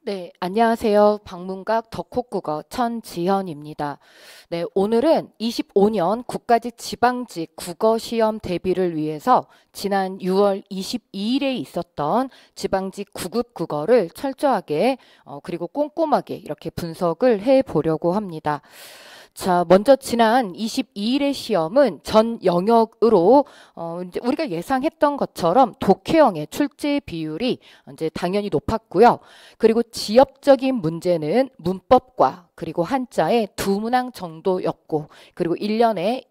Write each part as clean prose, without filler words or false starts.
네, 안녕하세요. 방문각 덕후국어 천지현입니다. 네, 오늘은 25년 국가직 지방직 국어시험 대비를 위해서 지난 6월 22일에 있었던 지방직 9급 국어를 철저하게 그리고 꼼꼼하게 이렇게 분석을 해 보려고 합니다. 자, 먼저 지난 22일의 시험은 전 영역으로 이제 우리가 예상했던 것처럼 독해형의 출제 비율이 이제 당연히 높았고요. 그리고 지역적인 문제는 문법과 그리고 한자의 두 문항 정도였고, 그리고 1년에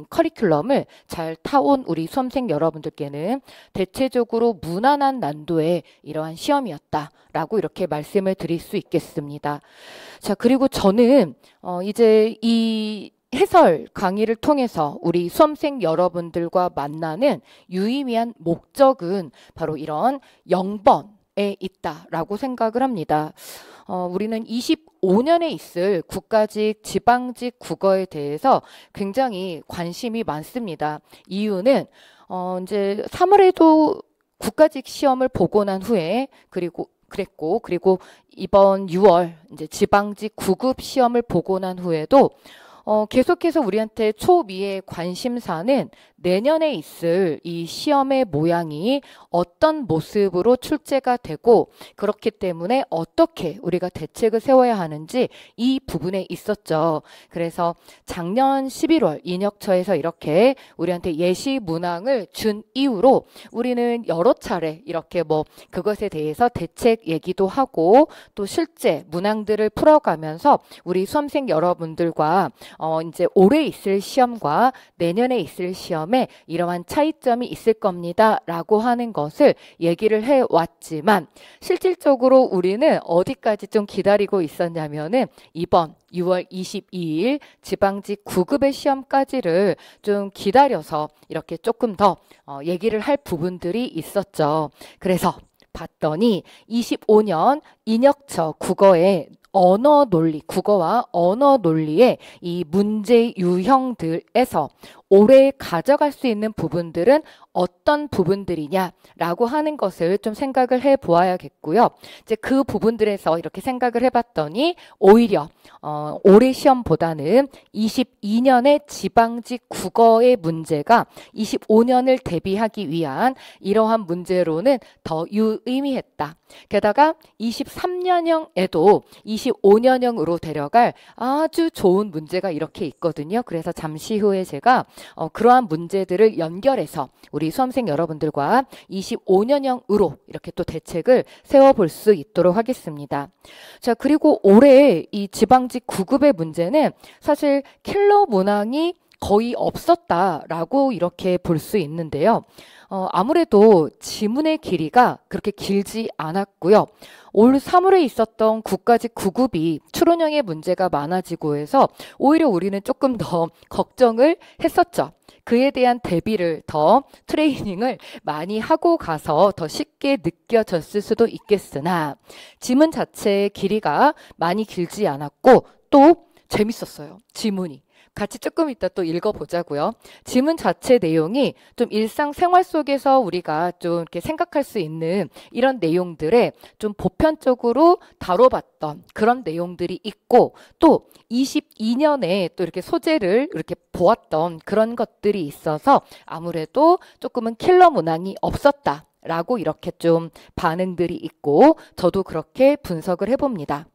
커리큘럼을 잘 타온 우리 수험생 여러분들께는 대체적으로 무난한 난도의 이러한 시험이었다라고 이렇게 말씀을 드릴 수 있겠습니다. 자, 그리고 저는 이제 이 해설 강의를 통해서 우리 수험생 여러분들과 만나는 유의미한 목적은 바로 이런 0번에 있다라고 생각을 합니다. 우리는 25년에 있을 국가직, 지방직 국어에 대해서 굉장히 관심이 많습니다. 이유는 이제 3월에도 국가직 시험을 보고 난 후에 그리고 이번 6월 이제 지방직 9급 시험을 보고 난 후에도 계속해서 우리한테 초미의 관심사는 내년에 있을 이 시험의 모양이 어떤 모습으로 출제가 되고, 그렇기 때문에 어떻게 우리가 대책을 세워야 하는지 이 부분에 있었죠. 그래서 작년 11월 인혁처에서 이렇게 우리한테 예시 문항을 준 이후로 우리는 여러 차례 이렇게 그것에 대해서 대책 얘기도 하고 또 실제 문항들을 풀어가면서 우리 수험생 여러분들과 이제 올해 있을 시험과 내년에 있을 시험에 이러한 차이점이 있을 겁니다 라고 하는 것을 얘기를 해왔지만, 실질적으로 우리는 어디까지 좀 기다리고 있었냐면은 이번 6월 22일 지방직 9급의 시험까지를 좀 기다려서 이렇게 조금 더 얘기를 할 부분들이 있었죠. 그래서 봤더니 25년 인혁처 국어의 언어 논리, 국어와 언어 논리의 이 문제 유형들에서 올해 가져갈 수 있는 부분들은 어떤 부분들이냐라고 하는 것을 좀 생각을 해 보아야겠고요. 이제 그 부분들에서 이렇게 생각을 해봤더니 오히려 올해 시험보다는 22년의 지방직 국어의 문제가 25년을 대비하기 위한 이러한 문제로는 더 유의미했다. 게다가 23년형에도 25년형으로 데려갈 아주 좋은 문제가 이렇게 있거든요. 그래서 잠시 후에 제가 그러한 문제들을 연결해서 우리 수험생 여러분들과 25년형으로 이렇게 또 대책을 세워볼 수 있도록 하겠습니다. 자, 그리고 올해 이 지방직 9급의 문제는 사실 킬러 문항이 거의 없었다라고 이렇게 볼 수 있는데요. 아무래도 지문의 길이가 그렇게 길지 않았고요. 올 3월에 있었던 국가직 9급이 추론형의 문제가 많아지고 해서 오히려 우리는 조금 더 걱정을 했었죠. 그에 대한 대비를 더 트레이닝을 많이 하고 가서 더 쉽게 느껴졌을 수도 있겠으나, 지문 자체의 길이가 많이 길지 않았고 또 재밌었어요. 지문이. 같이 조금 이따 또 읽어보자고요. 지문 자체 내용이 좀 일상생활 속에서 우리가 좀 이렇게 생각할 수 있는 이런 내용들에 좀 보편적으로 다뤄봤던 그런 내용들이 있고, 또 22년에 또 이렇게 소재를 이렇게 보았던 그런 것들이 있어서 아무래도 조금은 킬러 문항이 없었다 라고 이렇게 좀 반응들이 있고, 저도 그렇게 분석을 해봅니다.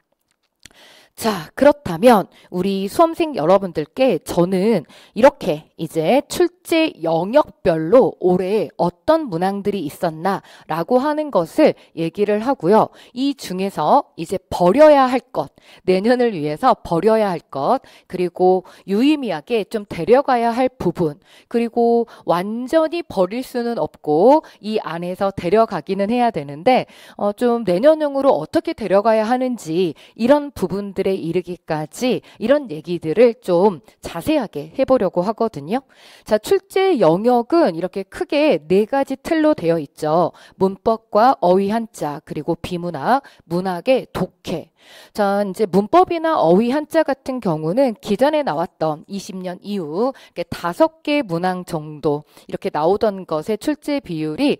자, 그렇다면 우리 수험생 여러분들께 저는 이렇게 이제 출제 영역별로 올해 어떤 문항들이 있었나라고 하는 것을 얘기를 하고요. 이 중에서 이제 버려야 할 것, 내년을 위해서 버려야 할 것, 그리고 유의미하게 좀 데려가야 할 부분, 그리고 완전히 버릴 수는 없고 이 안에서 데려가기는 해야 되는데 좀 내년형으로 어떻게 데려가야 하는지, 이런 부분들 오늘에 이르기까지 이런 얘기들을 좀 자세하게 해보려고 하거든요. 자, 출제 영역은 이렇게 크게 네 가지 틀로 되어 있죠. 문법과 어휘 한자, 그리고 비문학, 문학의 독해. 자, 이제 문법이나 어휘 한자 같은 경우는 기존에 나왔던 20년 이후 5개 문항 정도 이렇게 나오던 것의 출제 비율이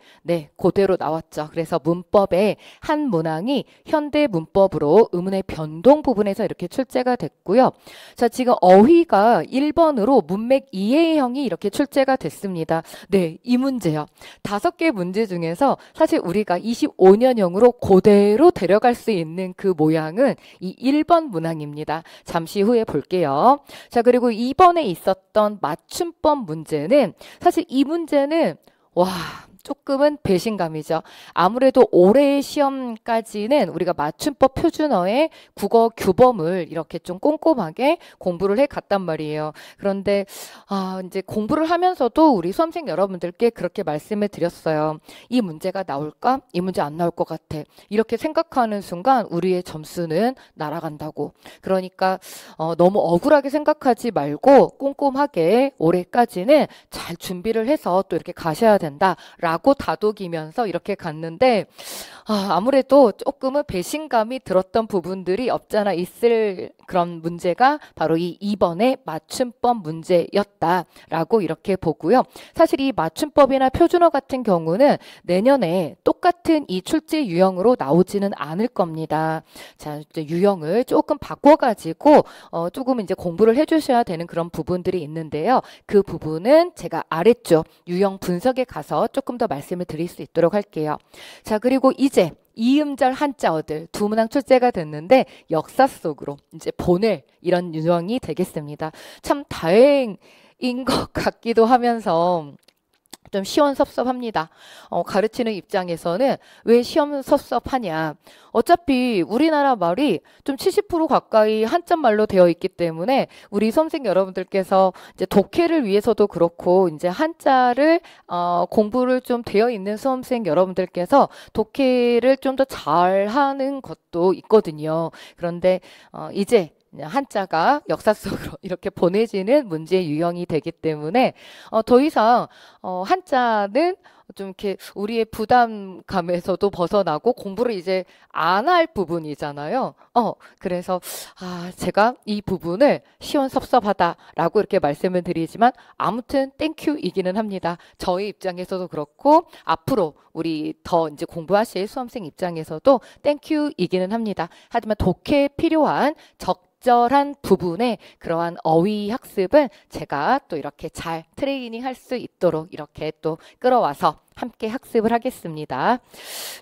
그대로 나왔죠. 그래서 문법의 한 문항이 현대 문법으로 의문의 변동 부분에서 이렇게 출제가 됐고요. 자, 지금 어휘가 1번으로 문맥 이해형이 이렇게 출제가 됐습니다. 네, 이 문제요. 5개 문제 중에서 사실 우리가 25년형으로 그대로 데려갈 수 있는 그 모양은 이 1번 문항입니다. 잠시 후에 볼게요. 자, 그리고 2번에 있었던 맞춤법 문제는 사실 이 문제는 조금은 배신감이죠. 아무래도 올해의 시험까지는 우리가 맞춤법 표준어의 국어 규범을 이렇게 좀 꼼꼼하게 공부를 해 갔단 말이에요. 그런데 이제 공부를 하면서도 우리 수험생 여러분들께 그렇게 말씀을 드렸어요. 이 문제가 나올까? 이 문제 안 나올 것 같아. 이렇게 생각하는 순간 우리의 점수는 날아간다고. 그러니까 너무 억울하게 생각하지 말고 꼼꼼하게 올해까지는 잘 준비를 해서 또 이렇게 가셔야 된다. 라고 다독이면서 이렇게 갔는데 아무래도 조금은 배신감이 들었던 부분들이 없잖아 있을 그런 문제가 바로 이 2번의 맞춤법 문제였다라고 이렇게 보고요. 사실 이 맞춤법이나 표준어 같은 경우는 내년에 똑같은 이 출제 유형으로 나오지는 않을 겁니다. 자, 이제 유형을 조금 바꿔가지고 조금 이제 공부를 해주셔야 되는 그런 부분들이 있는데요. 그 부분은 제가 아래쪽 유형 분석에 가서 조금 더 말씀을 드릴 수 있도록 할게요. 자, 그리고 이제 이음절 한자어들 두 문항 출제가 됐는데 역사 속으로 이제 보낼 이런 유형이 되겠습니다. 참 다행인 것 같기도 하면서 좀 시원섭섭합니다. 가르치는 입장에서는 왜 시원섭섭하냐. 어차피 우리나라 말이 좀 70% 가까이 한자말로 되어 있기 때문에 우리 수험생 여러분들께서 이제 독해를 위해서도 그렇고 이제 한자를 공부를 좀 되어 있는 수험생 여러분들께서 독해를 좀 더 잘하는 것도 있거든요. 그런데 이제 한자가 역사 속으로 이렇게 보내지는 문제 유형이 되기 때문에 더 이상 한자는 좀 이렇게 우리의 부담감에서도 벗어나고 공부를 이제 안 할 부분이잖아요. 그래서 제가 이 부분을 시원섭섭하다라고 이렇게 말씀을 드리지만 아무튼 땡큐이기는 합니다. 저희 입장에서도 그렇고 앞으로 우리 더 이제 공부하실 수험생 입장에서도 땡큐이기는 합니다. 하지만 독해에 필요한 적절한 부분의 그러한 어휘 학습은 제가 또 이렇게 잘 트레이닝 할 수 있도록 이렇게 또 끌어와서 함께 학습을 하겠습니다.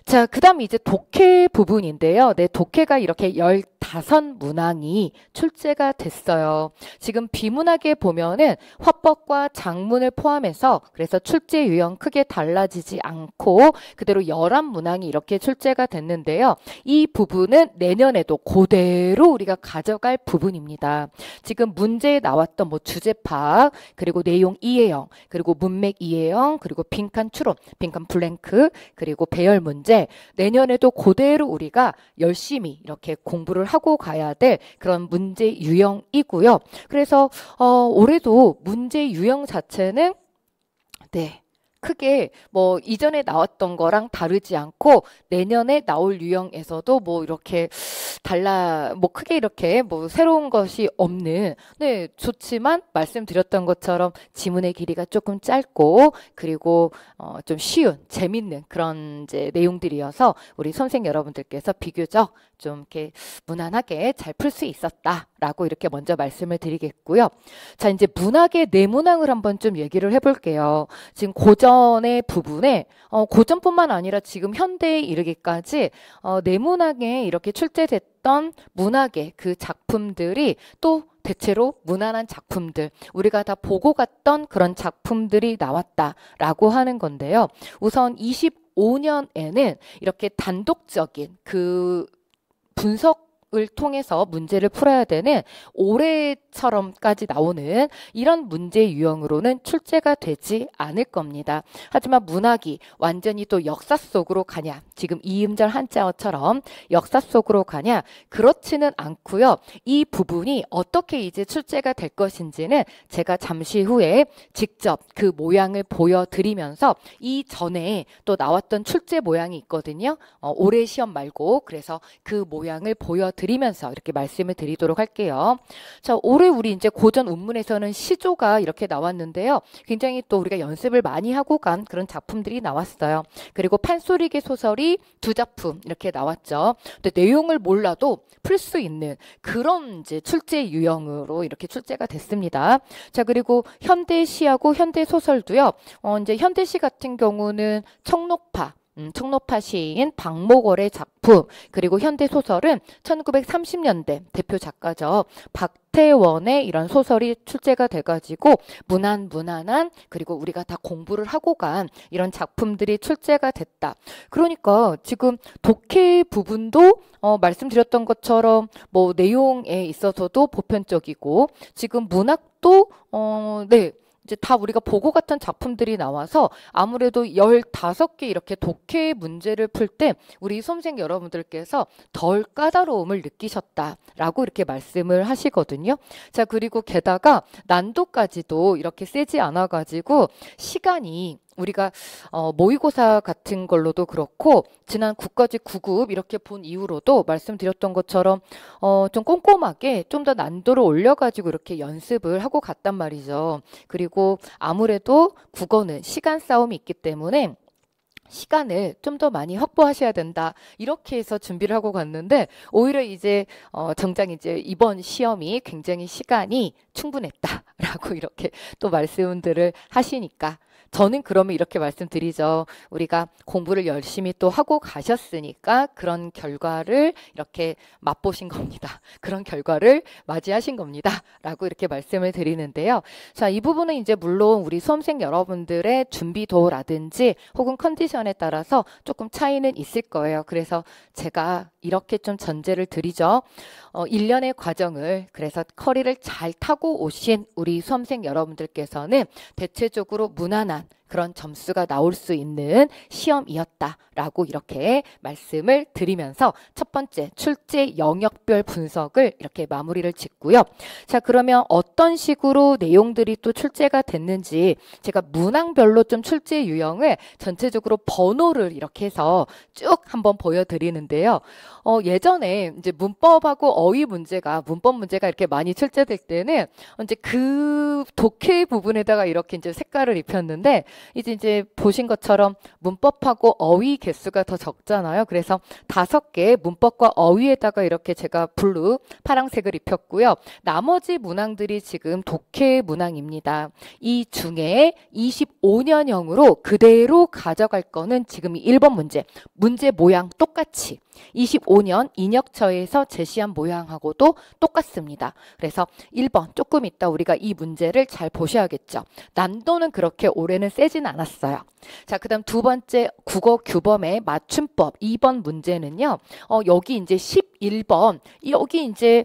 자, 그 다음 이제 독해 부분인데요. 독해가 이렇게 15문항이 출제가 됐어요. 지금 비문학에 보면은 화법과 장문을 포함해서 그래서 출제 유형 크게 달라지지 않고 그대로 11문항이 이렇게 출제가 됐는데요. 이 부분은 내년에도 그대로 우리가 가져갈 부분입니다. 지금 문제에 나왔던 주제 파악, 그리고 내용 이해형, 그리고 문맥 이해형, 그리고 빈칸 추론, 빈칸 블랭크, 그리고 배열 문제 내년에도 그대로 우리가 열심히 이렇게 공부를 하고 가야 될 그런 문제 유형이고요. 그래서 올해도 문제 유형 자체는 크게 이전에 나왔던 거랑 다르지 않고 내년에 나올 유형에서도 이렇게 크게 이렇게 새로운 것이 없는 좋지만 말씀드렸던 것처럼 지문의 길이가 조금 짧고 그리고 좀 쉬운 재밌는 그런 이제 내용들이어서 우리 수험생 여러분들께서 비교적 좀 이렇게 무난하게 잘 풀 수 있었다라고 이렇게 먼저 말씀을 드리겠고요. 자, 이제 문학의 내문항을 한번 좀 얘기를 해볼게요. 지금 고전의 부분에 고전뿐만 아니라 지금 현대에 이르기까지 내문항에 이렇게 출제됐던 문학의 그 작품들이 또 대체로 무난한 작품들, 우리가 다 보고 갔던 그런 작품들이 나왔다라고 하는 건데요. 우선 25년에는 이렇게 단독적인 그 분석 을 통해서 문제를 풀어야 되는 올해처럼까지 나오는 이런 문제 유형으로는 출제가 되지 않을 겁니다. 하지만 문학이 완전히 또 역사 속으로 가냐, 지금 이음절 한자어처럼 역사 속으로 가냐, 그렇지는 않고요. 이 부분이 어떻게 이제 출제가 될 것인지는 제가 잠시 후에 직접 그 모양을 보여드리면서 이전에 또 나왔던 출제 모양이 있거든요. 올해 시험 말고, 그래서 그 모양을 보여드리면서 이렇게 말씀을 드리도록 할게요. 자, 올해 우리 이제 고전 운문에서는 시조가 이렇게 나왔는데요. 굉장히 또 우리가 연습을 많이 하고 간 그런 작품들이 나왔어요. 그리고 판소리개 소설이 2작품 이렇게 나왔죠. 근데 내용을 몰라도 풀 수 있는 그런 이제 출제 유형으로 이렇게 출제가 됐습니다. 자, 그리고 현대시하고 현대소설도요. 이제 현대시 같은 경우는 청록파 시인 박목월의 작품, 그리고 현대소설은 1930년대 대표 작가죠. 박태원의 이런 소설이 출제가 돼가지고 무난한, 그리고 우리가 다 공부를 하고 간 이런 작품들이 출제가 됐다. 그러니까 지금 독해 부분도 말씀드렸던 것처럼 뭐 내용에 있어서도 보편적이고, 지금 문학도 네, 이제 다 우리가 보고 갔던 작품들이 나와서 아무래도 15개 이렇게 독해 문제를 풀 때 우리 수험생 여러분들께서 덜 까다로움을 느끼셨다라고 이렇게 말씀을 하시거든요. 자, 그리고 게다가 난도까지도 이렇게 세지 않아가지고 시간이 우리가 모의고사 같은 걸로도 그렇고 지난 국가직 9급 이렇게 본 이후로도 말씀드렸던 것처럼 좀 꼼꼼하게 좀 더 난도를 올려가지고 이렇게 연습을 하고 갔단 말이죠. 그리고 아무래도 국어는 시간 싸움이 있기 때문에 시간을 좀 더 많이 확보하셔야 된다. 이렇게 해서 준비를 하고 갔는데 오히려 이제 정작 이제 이번 시험이 굉장히 시간이 충분했다라고 이렇게 또 말씀들을 하시니까 저는 그러면 이렇게 말씀드리죠. 우리가 공부를 열심히 또 하고 가셨으니까 그런 결과를 이렇게 맛보신 겁니다. 그런 결과를 맞이하신 겁니다. 라고 이렇게 말씀을 드리는데요. 자, 이 부분은 이제 물론 우리 수험생 여러분들의 준비도라든지 혹은 컨디션에 따라서 조금 차이는 있을 거예요. 그래서 제가 이렇게 좀 전제를 드리죠. 1년의 과정을 그래서 커리를 잘 타고 오신 우리 수험생 여러분들께서는 대체적으로 무난한 그런 점수가 나올 수 있는 시험이었다라고 이렇게 말씀을 드리면서 첫 번째 출제 영역별 분석을 이렇게 마무리를 짓고요. 자, 그러면 어떤 식으로 내용들이 또 출제가 됐는지 제가 문항별로 좀 출제 유형을 전체적으로 번호를 이렇게 해서 쭉 한번 보여드리는데요. 예전에 이제 문법하고 어휘 문제가 문법 문제가 이렇게 많이 출제될 때는 이제 그 독해 부분에다가 이렇게 이제 색깔을 입혔는데 이제 보신 것처럼 문법하고 어휘 개수가 더 적잖아요. 그래서 5개 문법과 어휘에다가 이렇게 제가 블루 파랑색을 입혔고요. 나머지 문항들이 지금 독해 문항입니다. 이 중에 25년형으로 그대로 가져갈 거는 지금 1번 문제 모양 똑같이 25년 인역처에서 제시한 모양하고도 똑같습니다. 그래서 1번 조금 이따 우리가 이 문제를 잘 보셔야겠죠. 난도는 그렇게 올해는 세진 않았어요. 자, 그 다음 두 번째 국어 규범의 맞춤법 2번 문제는요. 여기 이제 11번 여기 이제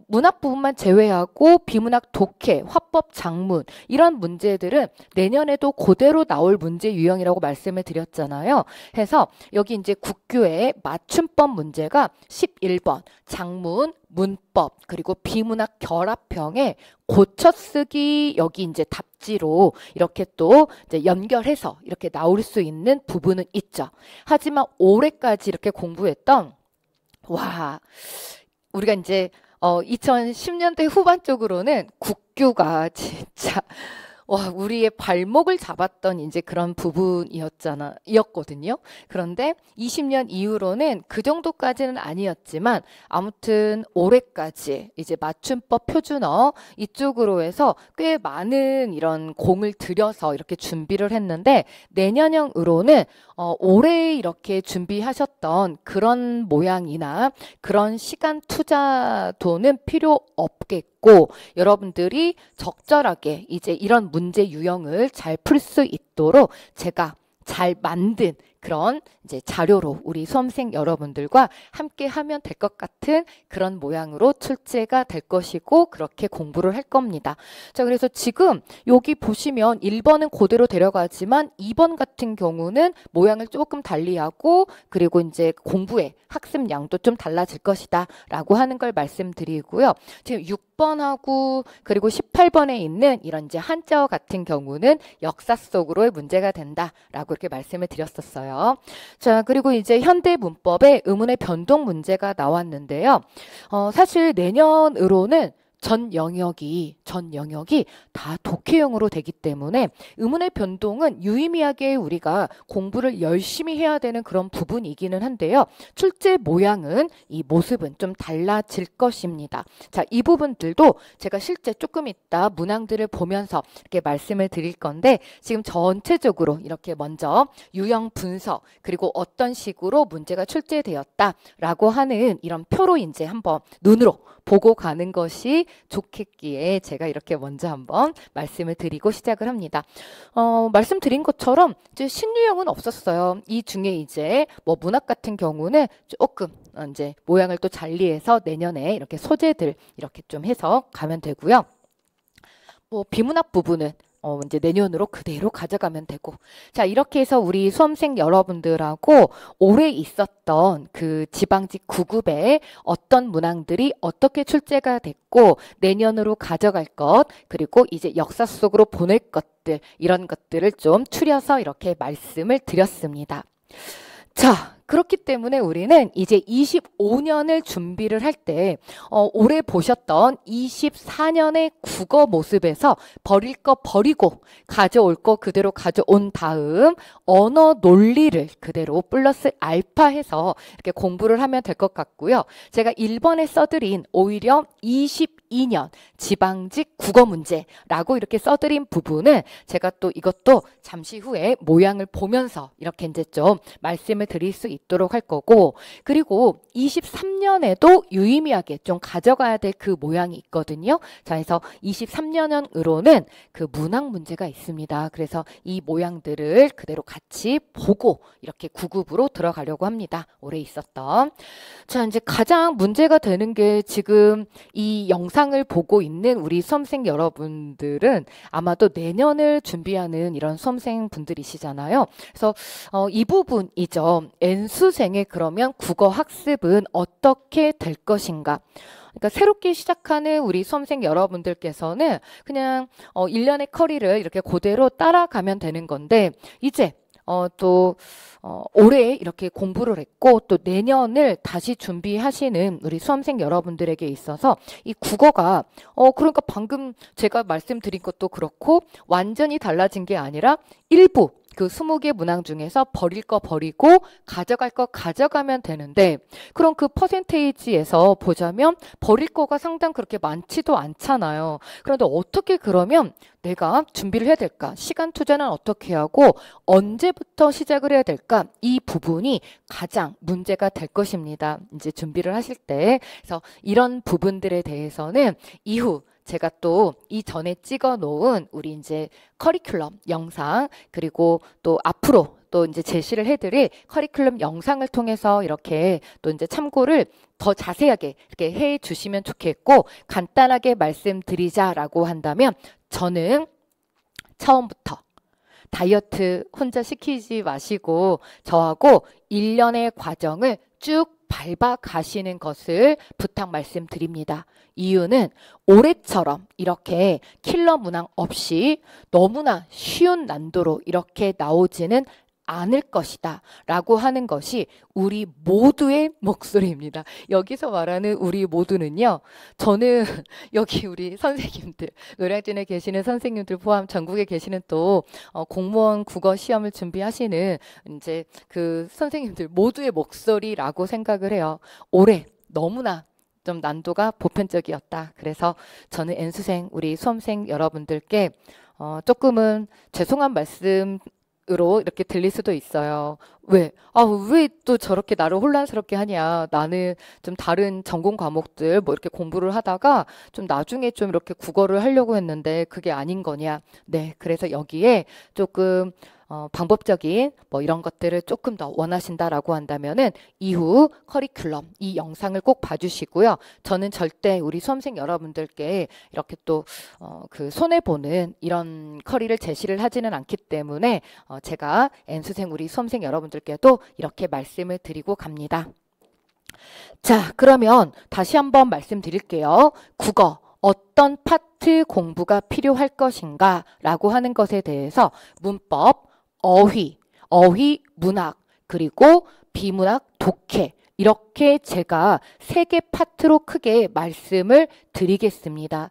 문학 부분만 제외하고 비문학 독해, 화법 작문 이런 문제들은 내년에도 그대로 나올 문제 유형이라고 말씀을 드렸잖아요. 해서 여기 이제 국규의 맞춤법 문제가 11번 작문, 문법 그리고 비문학 결합형의 고쳐쓰기 여기 이제 답지로 이렇게 또 이제 연결해서 이렇게 나올 수 있는 부분은 있죠. 하지만 올해까지 이렇게 공부했던 우리가 이제 2010년대 후반 쪽으로는 국규가 진짜 우리의 발목을 잡았던 이제 그런 부분이었거든요. 그런데 20년 이후로는 그 정도까지는 아니었지만 아무튼 올해까지 이제 맞춤법 표준어 이쪽으로 해서 꽤 많은 이런 공을 들여서 이렇게 준비를 했는데 내년형으로는 올해 이렇게 준비하셨던 그런 모양이나 그런 시간 투자도는 필요 없겠고 여러분들이 적절하게 이제 이런 문제 유형을 잘 풀 수 있도록 제가 잘 만든 그런 이제 자료로 우리 수험생 여러분들과 함께 하면 될 것 같은 그런 모양으로 출제가 될 것이고 그렇게 공부를 할 겁니다. 자, 그래서 지금 여기 보시면 1번은 그대로 데려가지만 2번 같은 경우는 모양을 조금 달리하고 그리고 이제 공부의 학습량도 좀 달라질 것이다 라고 하는 걸 말씀드리고요. 지금 6번하고 그리고 18번에 있는 이런 이제 한자어 같은 경우는 역사 속으로의 문제가 된다라고 이렇게 말씀을 드렸었어요. 자, 그리고 이제 현대 문법에 의문의 변동 문제가 나왔는데요. 사실 내년으로는 전 영역이 다 독해형으로 되기 때문에 의문의 변동은 유의미하게 우리가 공부를 열심히 해야 되는 그런 부분이기는 한데요. 출제 모양은 이 모습은 좀 달라질 것입니다. 자, 이 부분들도 제가 실제 조금 이따 문항들을 보면서 이렇게 말씀을 드릴 건데 지금 전체적으로 이렇게 먼저 유형 분석 그리고 어떤 식으로 문제가 출제되었다라고 하는 이런 표로 이제 한번 눈으로 보고 가는 것이 좋겠기에 제가 이렇게 먼저 한번 말씀을 드리고 시작을 합니다. 말씀드린 것처럼 이제 신유형은 없었어요. 이 중에 이제 뭐 문학 같은 경우는 조금 이제 모양을 또 잘리해서 내년에 이렇게 소재들 이렇게 좀 해서 가면 되고요. 뭐 비문학 부분은 이제 내년으로 그대로 가져가면 되고. 자, 이렇게 해서 우리 수험생 여러분들하고 올해 있었던 그 지방직 9급에 어떤 문항들이 어떻게 출제가 됐고 내년으로 가져갈 것 그리고 이제 역사 속으로 보낼 것들 이런 것들을 좀 추려서 이렇게 말씀을 드렸습니다. 자, 그렇기 때문에 우리는 이제 25년을 준비를 할 때 올해 보셨던 24년의 국어 모습에서 버릴 거 버리고 가져올 거 그대로 가져온 다음 언어 논리를 그대로 플러스 알파 해서 이렇게 공부를 하면 될 것 같고요. 제가 1번에 써드린 오히려 22년 지방직 국어 문제라고 이렇게 써드린 부분은 제가 또 이것도 잠시 후에 모양을 보면서 이렇게 이제 좀 말씀을 드릴 수 있도록 할 거고 그리고 23년에도 유의미하게 좀 가져가야 될 그 모양이 있거든요. 자, 그래서 23년으로는 그 문학 문제가 있습니다. 그래서 이 모양들을 그대로 같이 보고 이렇게 9급으로 들어가려고 합니다. 올해 있었던. 자, 이제 가장 문제가 되는 게 지금 이 영상을 보고 있는 우리 수험생 여러분들은 아마도 내년을 준비하는 이런 수험생 분들이시잖아요. 그래서 이 부분이죠. N수생의 그러면 국어 학습은 어떻게 될 것인가? 그러니까 새롭게 시작하는 우리 수험생 여러분들께서는 그냥 1년의 커리를 이렇게 그대로 따라가면 되는 건데 이제 올해 이렇게 공부를 했고 또 내년을 다시 준비하시는 우리 수험생 여러분들에게 있어서 이 국어가 그러니까 방금 제가 말씀드린 것도 그렇고 완전히 달라진 게 아니라 일부 그 20개 문항 중에서 버릴 거 버리고 가져갈 거 가져가면 되는데 그럼 그 퍼센테이지에서 보자면 버릴 거가 상당 그렇게 많지도 않잖아요. 그런데 어떻게 그러면 내가 준비를 해야 될까? 시간 투자는 어떻게 하고 언제부터 시작을 해야 될까? 이 부분이 가장 문제가 될 것입니다. 이제 준비를 하실 때. 그래서 이런 부분들에 대해서는 이후 제가 또 이전에 찍어 놓은 우리 이제 커리큘럼 영상 그리고 또 앞으로 또 이제 제시를 해드릴 커리큘럼 영상을 통해서 이렇게 또 이제 참고를 더 자세하게 이렇게 해 주시면 좋겠고 간단하게 말씀드리자라고 한다면 저는 처음부터 다이어트 혼자 시키지 마시고 저하고 1년의 과정을 쭉 밟아 가시는 것을 부탁 말씀드립니다. 이유는 올해처럼 이렇게 킬러 문항 없이 너무나 쉬운 난도로 이렇게 나오지는 않을 것이다 라고 하는 것이 우리 모두의 목소리입니다. 여기서 말하는 우리 모두는요. 저는 여기 우리 선생님들, 노량진에 계시는 선생님들 포함 전국에 계시는 또 공무원 국어 시험을 준비하시는 이제 그 선생님들 모두의 목소리라고 생각을 해요. 올해 너무나 좀 난도가 보편적이었다. 그래서 저는 N수생 우리 수험생 여러분들께 조금은 죄송한 말씀 으로 이렇게 들릴 수도 있어요. 왜 또 저렇게 나를 혼란스럽게 하냐. 나는 좀 다른 전공 과목들 뭐 이렇게 공부를 하다가 좀 나중에 좀 이렇게 국어를 하려고 했는데 그게 아닌 거냐. 네, 그래서 여기에 조금 방법적인 뭐 이런 것들을 조금 더 원하신다라고 한다면은 이후 커리큘럼 이 영상을 꼭 봐주시고요. 저는 절대 우리 수험생 여러분들께 이렇게 또 그 손해보는 이런 커리를 제시를 하지는 않기 때문에 제가 N수생 우리 수험생 여러분들께도 이렇게 말씀을 드리고 갑니다. 자, 그러면 다시 한번 말씀드릴게요. 국어 어떤 파트 공부가 필요할 것인가 라고 하는 것에 대해서 문법, 어휘, 문학, 그리고 비문학, 독해 이렇게 제가 3개 파트로 크게 말씀을 드리겠습니다.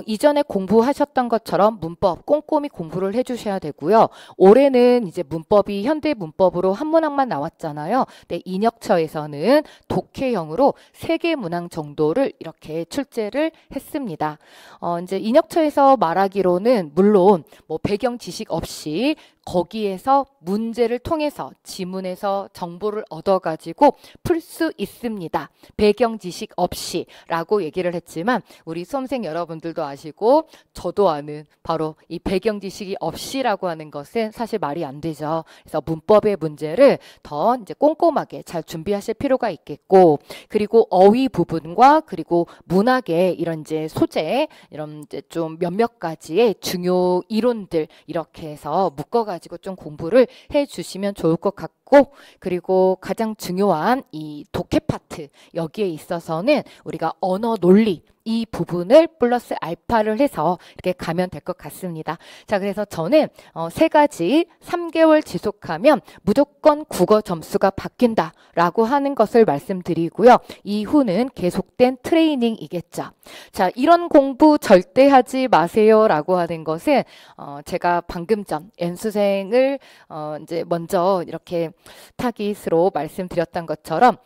이전에 공부하셨던 것처럼 문법 꼼꼼히 공부를 해주셔야 되고요. 올해는 이제 문법이 현대 문법으로 한 문항만 나왔잖아요. 네, 인혁처에서는 독해형으로 3개 문항 정도를 이렇게 출제를 했습니다. 이제 인혁처에서 말하기로는 물론 뭐 배경 지식 없이 거기에서 문제를 통해서 지문에서 정보를 얻어가지고 풀 수 있습니다. 배경 지식 없이 라고 얘기를 했지만 우리 수험생 여러분들도 아시고 저도 아는 바로 이 배경 지식이 없이라고 하는 것은 사실 말이 안 되죠. 그래서 문법의 문제를 더 이제 꼼꼼하게 잘 준비하실 필요가 있겠고, 그리고 어휘 부분과 그리고 문학의 이런 이제 소재, 이런 이제 좀 몇몇 가지의 중요 이론들 이렇게 해서 묶어가지고 좀 공부를 해주시면 좋을 것 같고, 그리고 가장 중요한 이 독해 파트 여기에 있어서는 우리가 언어 논리 이 부분을 플러스 알파를 해서 이렇게 가면 될 것 같습니다. 자, 그래서 저는 3가지 3개월 지속하면 무조건 국어 점수가 바뀐다 라고 하는 것을 말씀드리고요. 이후는 계속된 트레이닝이겠죠. 자, 이런 공부 절대 하지 마세요 라고 하는 것은 제가 방금 전 N수생을 이제 먼저 이렇게 타깃으로 말씀드렸던 것처럼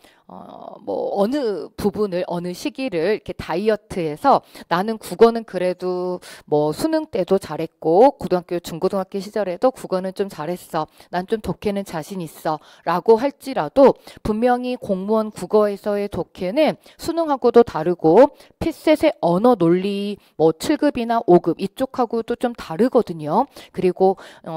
뭐 어느 부분을 어느 시기를 이렇게 다이어트해서 나는 국어는 그래도 뭐 수능 때도 잘했고 고등학교 중고등학교 시절에도 국어는 좀 잘했어, 난 좀 독해는 자신 있어 라고 할지라도 분명히 공무원 국어에서의 독해는 수능하고도 다르고 필셋의 언어 논리 뭐 7급이나 5급 이쪽하고도 좀 다르거든요. 그리고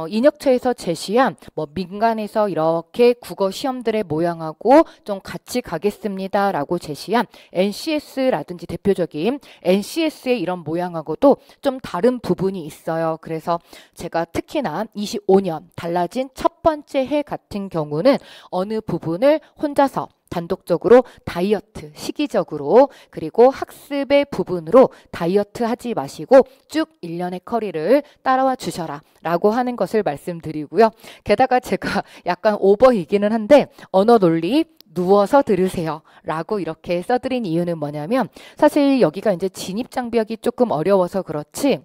인혁처에서 제시한 뭐 민간에서 이렇게 국어 시험들의 모양하고 좀 같이 가겠습니다 라고 제시한 NCS라든지 대표적인 NCS의 이런 모양하고도 좀 다른 부분이 있어요. 그래서 제가 특히나 25년 달라진 첫 번째 해 같은 경우는 어느 부분을 혼자서 단독적으로 다이어트 시기적으로 그리고 학습의 부분으로 다이어트 하지 마시고 쭉 1년의 커리를 따라와 주셔라 라고 하는 것을 말씀드리고요. 게다가 제가 약간 오버이기는 한데 언어 논리 누워서 들으세요 라고 이렇게 써드린 이유는 뭐냐면 사실 여기가 이제 진입 장벽이 조금 어려워서 그렇지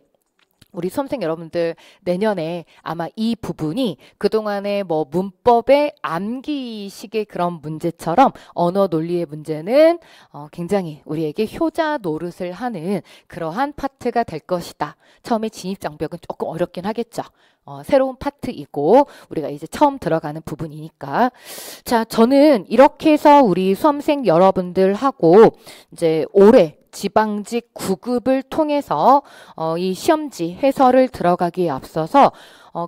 우리 수험생 여러분들 내년에 아마 이 부분이 그동안의 뭐 문법의 암기식의 그런 문제처럼 언어 논리의 문제는 굉장히 우리에게 효자 노릇을 하는 그러한 파트가 될 것이다. 처음에 진입 장벽은 조금 어렵긴 하겠죠. 새로운 파트이고 우리가 이제 처음 들어가는 부분이니까. 자, 저는 이렇게 해서 우리 수험생 여러분들하고 이제 올해 지방직 9급을 통해서 이 시험지 해설을 들어가기에 앞서서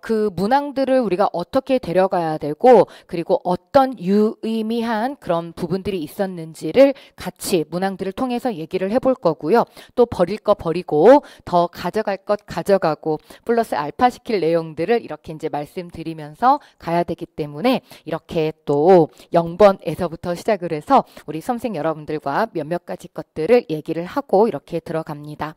그 문항들을 우리가 어떻게 데려가야 되고 그리고 어떤 유의미한 그런 부분들이 있었는지를 같이 문항들을 통해서 얘기를 해볼 거고요. 또 버릴 거 버리고 더 가져갈 것 가져가고 플러스 알파 시킬 내용들을 이렇게 이제 말씀드리면서 가야 되기 때문에 이렇게 또 0번에서부터 시작을 해서 우리 수험생 여러분들과 몇몇 가지 것들을 얘기를 하고 이렇게 들어갑니다.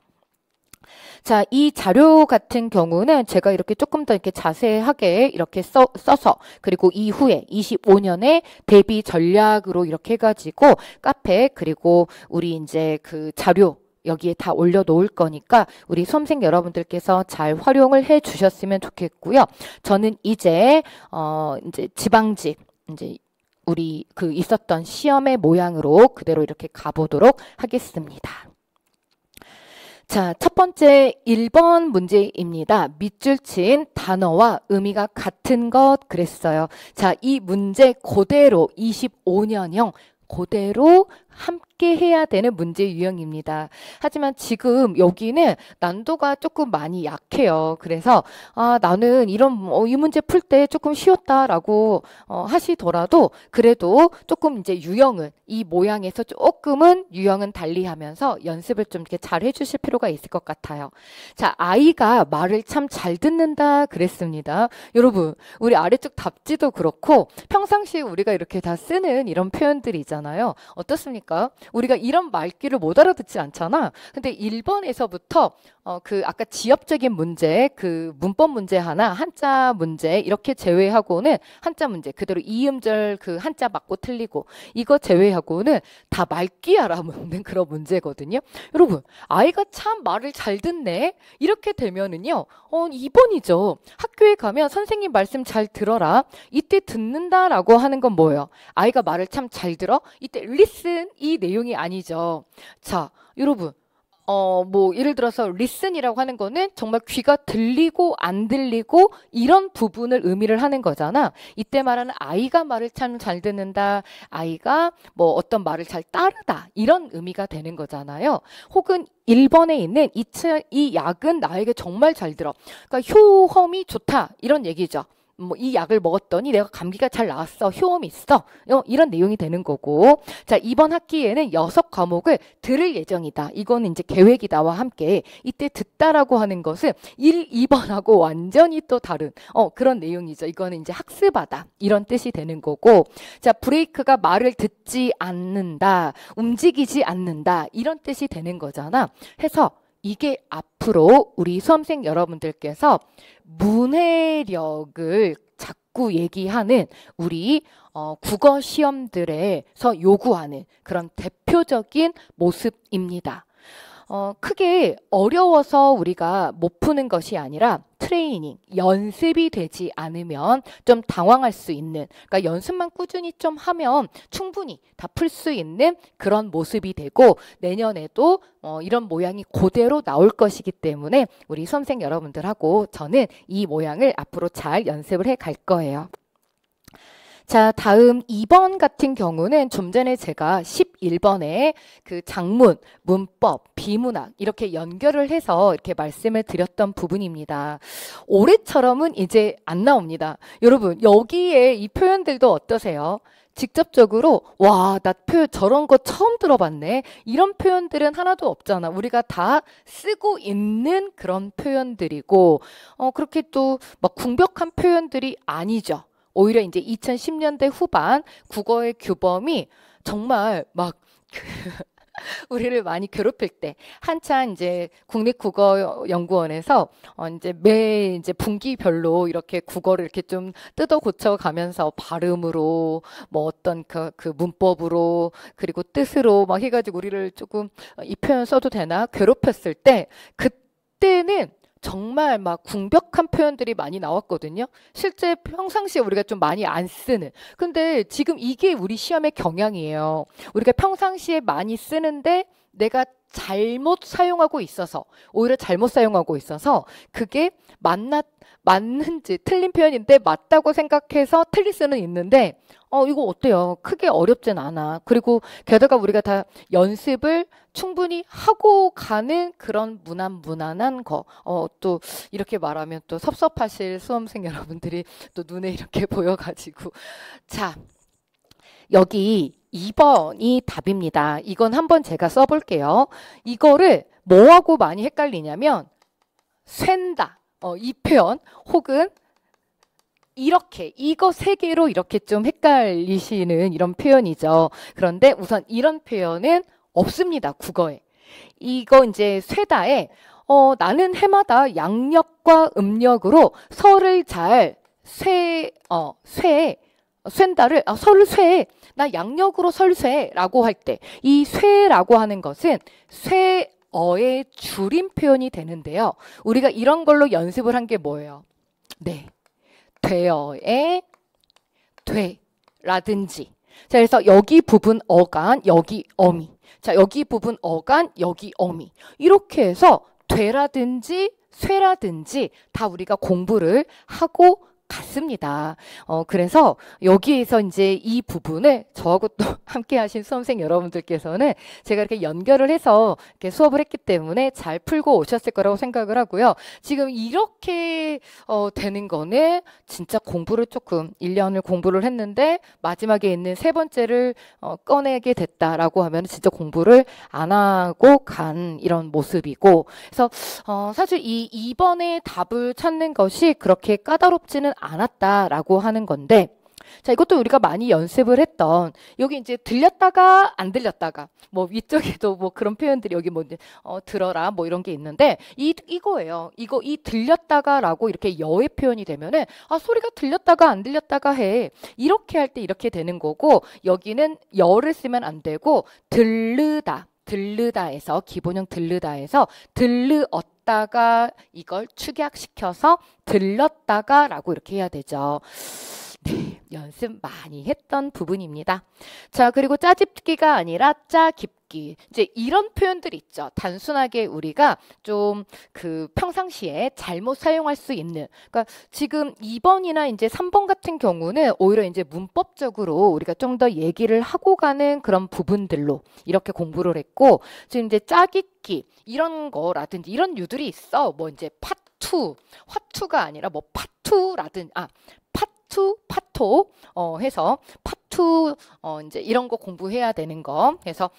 자, 이 자료 같은 경우는 제가 이렇게 조금 더 이렇게 자세하게 이렇게 써서 그리고 이후에 25년에 대비 전략으로 이렇게 해가지고 카페 그리고 우리 이제 그 자료 여기에 다 올려놓을 거니까 우리 수험생 여러분들께서 잘 활용을 해 주셨으면 좋겠고요. 저는 이제 지방직 이제 우리 그 있었던 시험의 모양으로 그대로 이렇게 가보도록 하겠습니다. 자, 첫 번째 1번 문제입니다. 밑줄 친 단어와 의미가 같은 것 그랬어요. 자, 이 문제 그대로 25년형 그대로 함께 해야 되는 문제 유형입니다. 하지만 지금 여기는 난도가 조금 많이 약해요. 그래서 나는 이 문제 풀 때 조금 쉬웠다라고 하시더라도 그래도 조금 이제 유형은 이 모양에서 조금은 유형은 달리하면서 연습을 좀 이렇게 잘 해주실 필요가 있을 것 같아요. 자, 아이가 말을 참 잘 듣는다 그랬습니다. 여러분, 우리 아래쪽 답지도 그렇고 평상시에 우리가 이렇게 다 쓰는 이런 표현들이 있잖아요. 어떻습니까? 우리가 이런 말귀를 못 알아듣지 않잖아. 근데 1번에서부터 그 아까 지엽적인 문제, 그 문법 문제 하나, 한자 문제 이렇게 제외하고는 한자 문제 그대로 이음절 그 한자 맞고 틀리고 이거 제외하고는 다 말귀 알아먹는 그런 문제거든요. 여러분, 아이가 참 말을 잘 듣네. 이렇게 되면은요. 2번이죠. 학교에 가면 선생님 말씀 잘 들어라. 이때 듣는다라고 하는 건 뭐예요? 아이가 말을 참 잘 들어? 이때 listen 이 내용이 아니죠. 자, 여러분. 예를 들어서 listen이라고 하는 거는 정말 귀가 들리고 안 들리고 이런 부분을 의미를 하는 거잖아. 이때 말하는 아이가 말을 참 잘 듣는다. 아이가 뭐 어떤 말을 잘 따르다. 이런 의미가 되는 거잖아요. 혹은 1번에 있는 이 약은 나에게 정말 잘 들어. 그러니까 효험이 좋다. 이런 얘기죠. 이 약을 먹었더니 내가 감기가 잘 나았어. 효험이 있어. 이런 내용이 되는 거고. 자, 이번 학기에는 6과목을 들을 예정이다. 이거는 이제 계획이다와 함께 이때 듣다라고 하는 것은 1, 2번하고 완전히 또 다른 그런 내용이죠. 이거는 이제 학습하다. 이런 뜻이 되는 거고. 자, 브레이크가 말을 듣지 않는다. 움직이지 않는다. 이런 뜻이 되는 거잖아. 해서 이게 앞으로 우리 수험생 여러분들께서 문해력을 자꾸 얘기하는 우리 국어 시험들에서 요구하는 그런 대표적인 모습입니다. 크게 어려워서 우리가 못 푸는 것이 아니라 트레이닝, 연습이 되지 않으면 좀 당황할 수 있는, 그러니까 연습만 꾸준히 좀 하면 충분히 다 풀 수 있는 그런 모습이 되고 내년에도 이런 모양이 그대로 나올 것이기 때문에 우리 수험생 여러분들하고 저는 이 모양을 앞으로 잘 연습을 해 갈 거예요. 자, 다음 2번 같은 경우는 좀 전에 제가 11번에 그 장문, 문법, 비문학 이렇게 연결을 해서 이렇게 말씀을 드렸던 부분입니다. 올해처럼은 이제 안 나옵니다. 여러분, 여기에 이 표현들도 어떠세요? 직접적으로 와, 나 표현 저런 거 처음 들어봤네. 이런 표현들은 하나도 없잖아. 우리가 다 쓰고 있는 그런 표현들이고 그렇게 또 막 궁벽한 표현들이 아니죠. 오히려 이제 2010년대 후반 국어의 규범이 정말 막 우리를 많이 괴롭힐 때 한창 이제 국립국어연구원에서 이제 분기별로 이렇게 국어를 이렇게 좀 뜯어 고쳐 가면서 발음으로 뭐 어떤 그 문법으로 그리고 뜻으로 막 해가지고 우리를 조금 이 표현 써도 되나 괴롭혔을 때 그때는 정말 막 궁벽한 표현들이 많이 나왔거든요. 실제 평상시에 우리가 좀 많이 안 쓰는. 근데 지금 이게 우리 시험의 경향이에요. 우리가 평상시에 많이 쓰는데 내가 잘못 사용하고 있어서 오히려 잘못 사용하고 있어서 그게 맞는지 틀린 표현인데 맞다고 생각해서 틀릴 수는 있는데 이거 어때요? 크게 어렵진 않아. 그리고 게다가 우리가 다 연습을 충분히 하고 가는 그런 무난한 거. 또 이렇게 말하면 또 섭섭하실 수험생 여러분들이 또 눈에 이렇게 보여가지고. 자, 여기 2번이 답입니다. 이건 한번 제가 써볼게요. 이거를 뭐하고 많이 헷갈리냐면 쐰다. 이 표현 혹은 이렇게 이거 세 개로 이렇게 좀 헷갈리시는 이런 표현이죠. 그런데 우선 이런 표현은 없습니다. 국어에. 이거 이제 쇠다에 나는 해마다 양력과 음력으로 설을 잘 쐰다를 설을 쇠. 나 양력으로 설 쇠라고 할 때 이 쇠라고 하는 것은 쇠어의 줄임 표현이 되는데요. 우리가 이런 걸로 연습을 한 게 뭐예요? 네. 되어의 되라든지. 자, 그래서 여기 부분 어간, 여기 어미. 자, 여기 부분 어간, 여기 어미. 이렇게 해서 되라든지 쇠라든지 다 우리가 공부를 하고 같습니다. 그래서 여기에서 이제 이 부분을 저하고 또 함께 하신 수험생 여러분들께서는 제가 이렇게 연결을 해서 이렇게 수업을 했기 때문에 잘 풀고 오셨을 거라고 생각을 하고요. 지금 이렇게 되는 거는 진짜 공부를 조금 1년을 공부를 했는데 마지막에 있는 세 번째를 꺼내게 됐다라고 하면 진짜 공부를 안 하고 간 이런 모습이고, 그래서 사실 이 2번의 답을 찾는 것이 그렇게 까다롭지는 않았다라고 하는 건데, 자, 이것도 우리가 많이 연습을 했던, 여기 이제 들렸다가 안 들렸다가, 뭐 위쪽에도 뭐 그런 표현들이 여기 뭐 이제 들어라 뭐 이런 게 있는데, 이거예요. 이 들렸다가라고 이렇게 여의 표현이 되면은 소리가 들렸다가 안 들렸다가 해, 이렇게 할 때 이렇게 되는 거고, 여기는 여를 쓰면 안 되고 들르다에서 기본형 들르다에서 들르었다가 이걸 축약시켜서 들렀다가라고 이렇게 해야 되죠. 네, 연습 많이 했던 부분입니다. 자, 그리고 짜집기가 아니라 짜깁기. 이제 이런 표현들이 있죠. 단순하게 우리가 좀 그 평상시에 잘못 사용할 수 있는. 그러니까 지금 2번이나 이제 3번 같은 경우는 오히려 이제 문법적으로 우리가 좀 더 얘기를 하고 가는 그런 부분들로 이렇게 공부를 했고, 지금 이제 짜깁기 이런 거라든지 이런 유들이 있어. 뭐 이제 화투가 아니라 뭐 파투라든지 파토 해서 파투 이제 이런 거 공부해야 되는 거. 그래서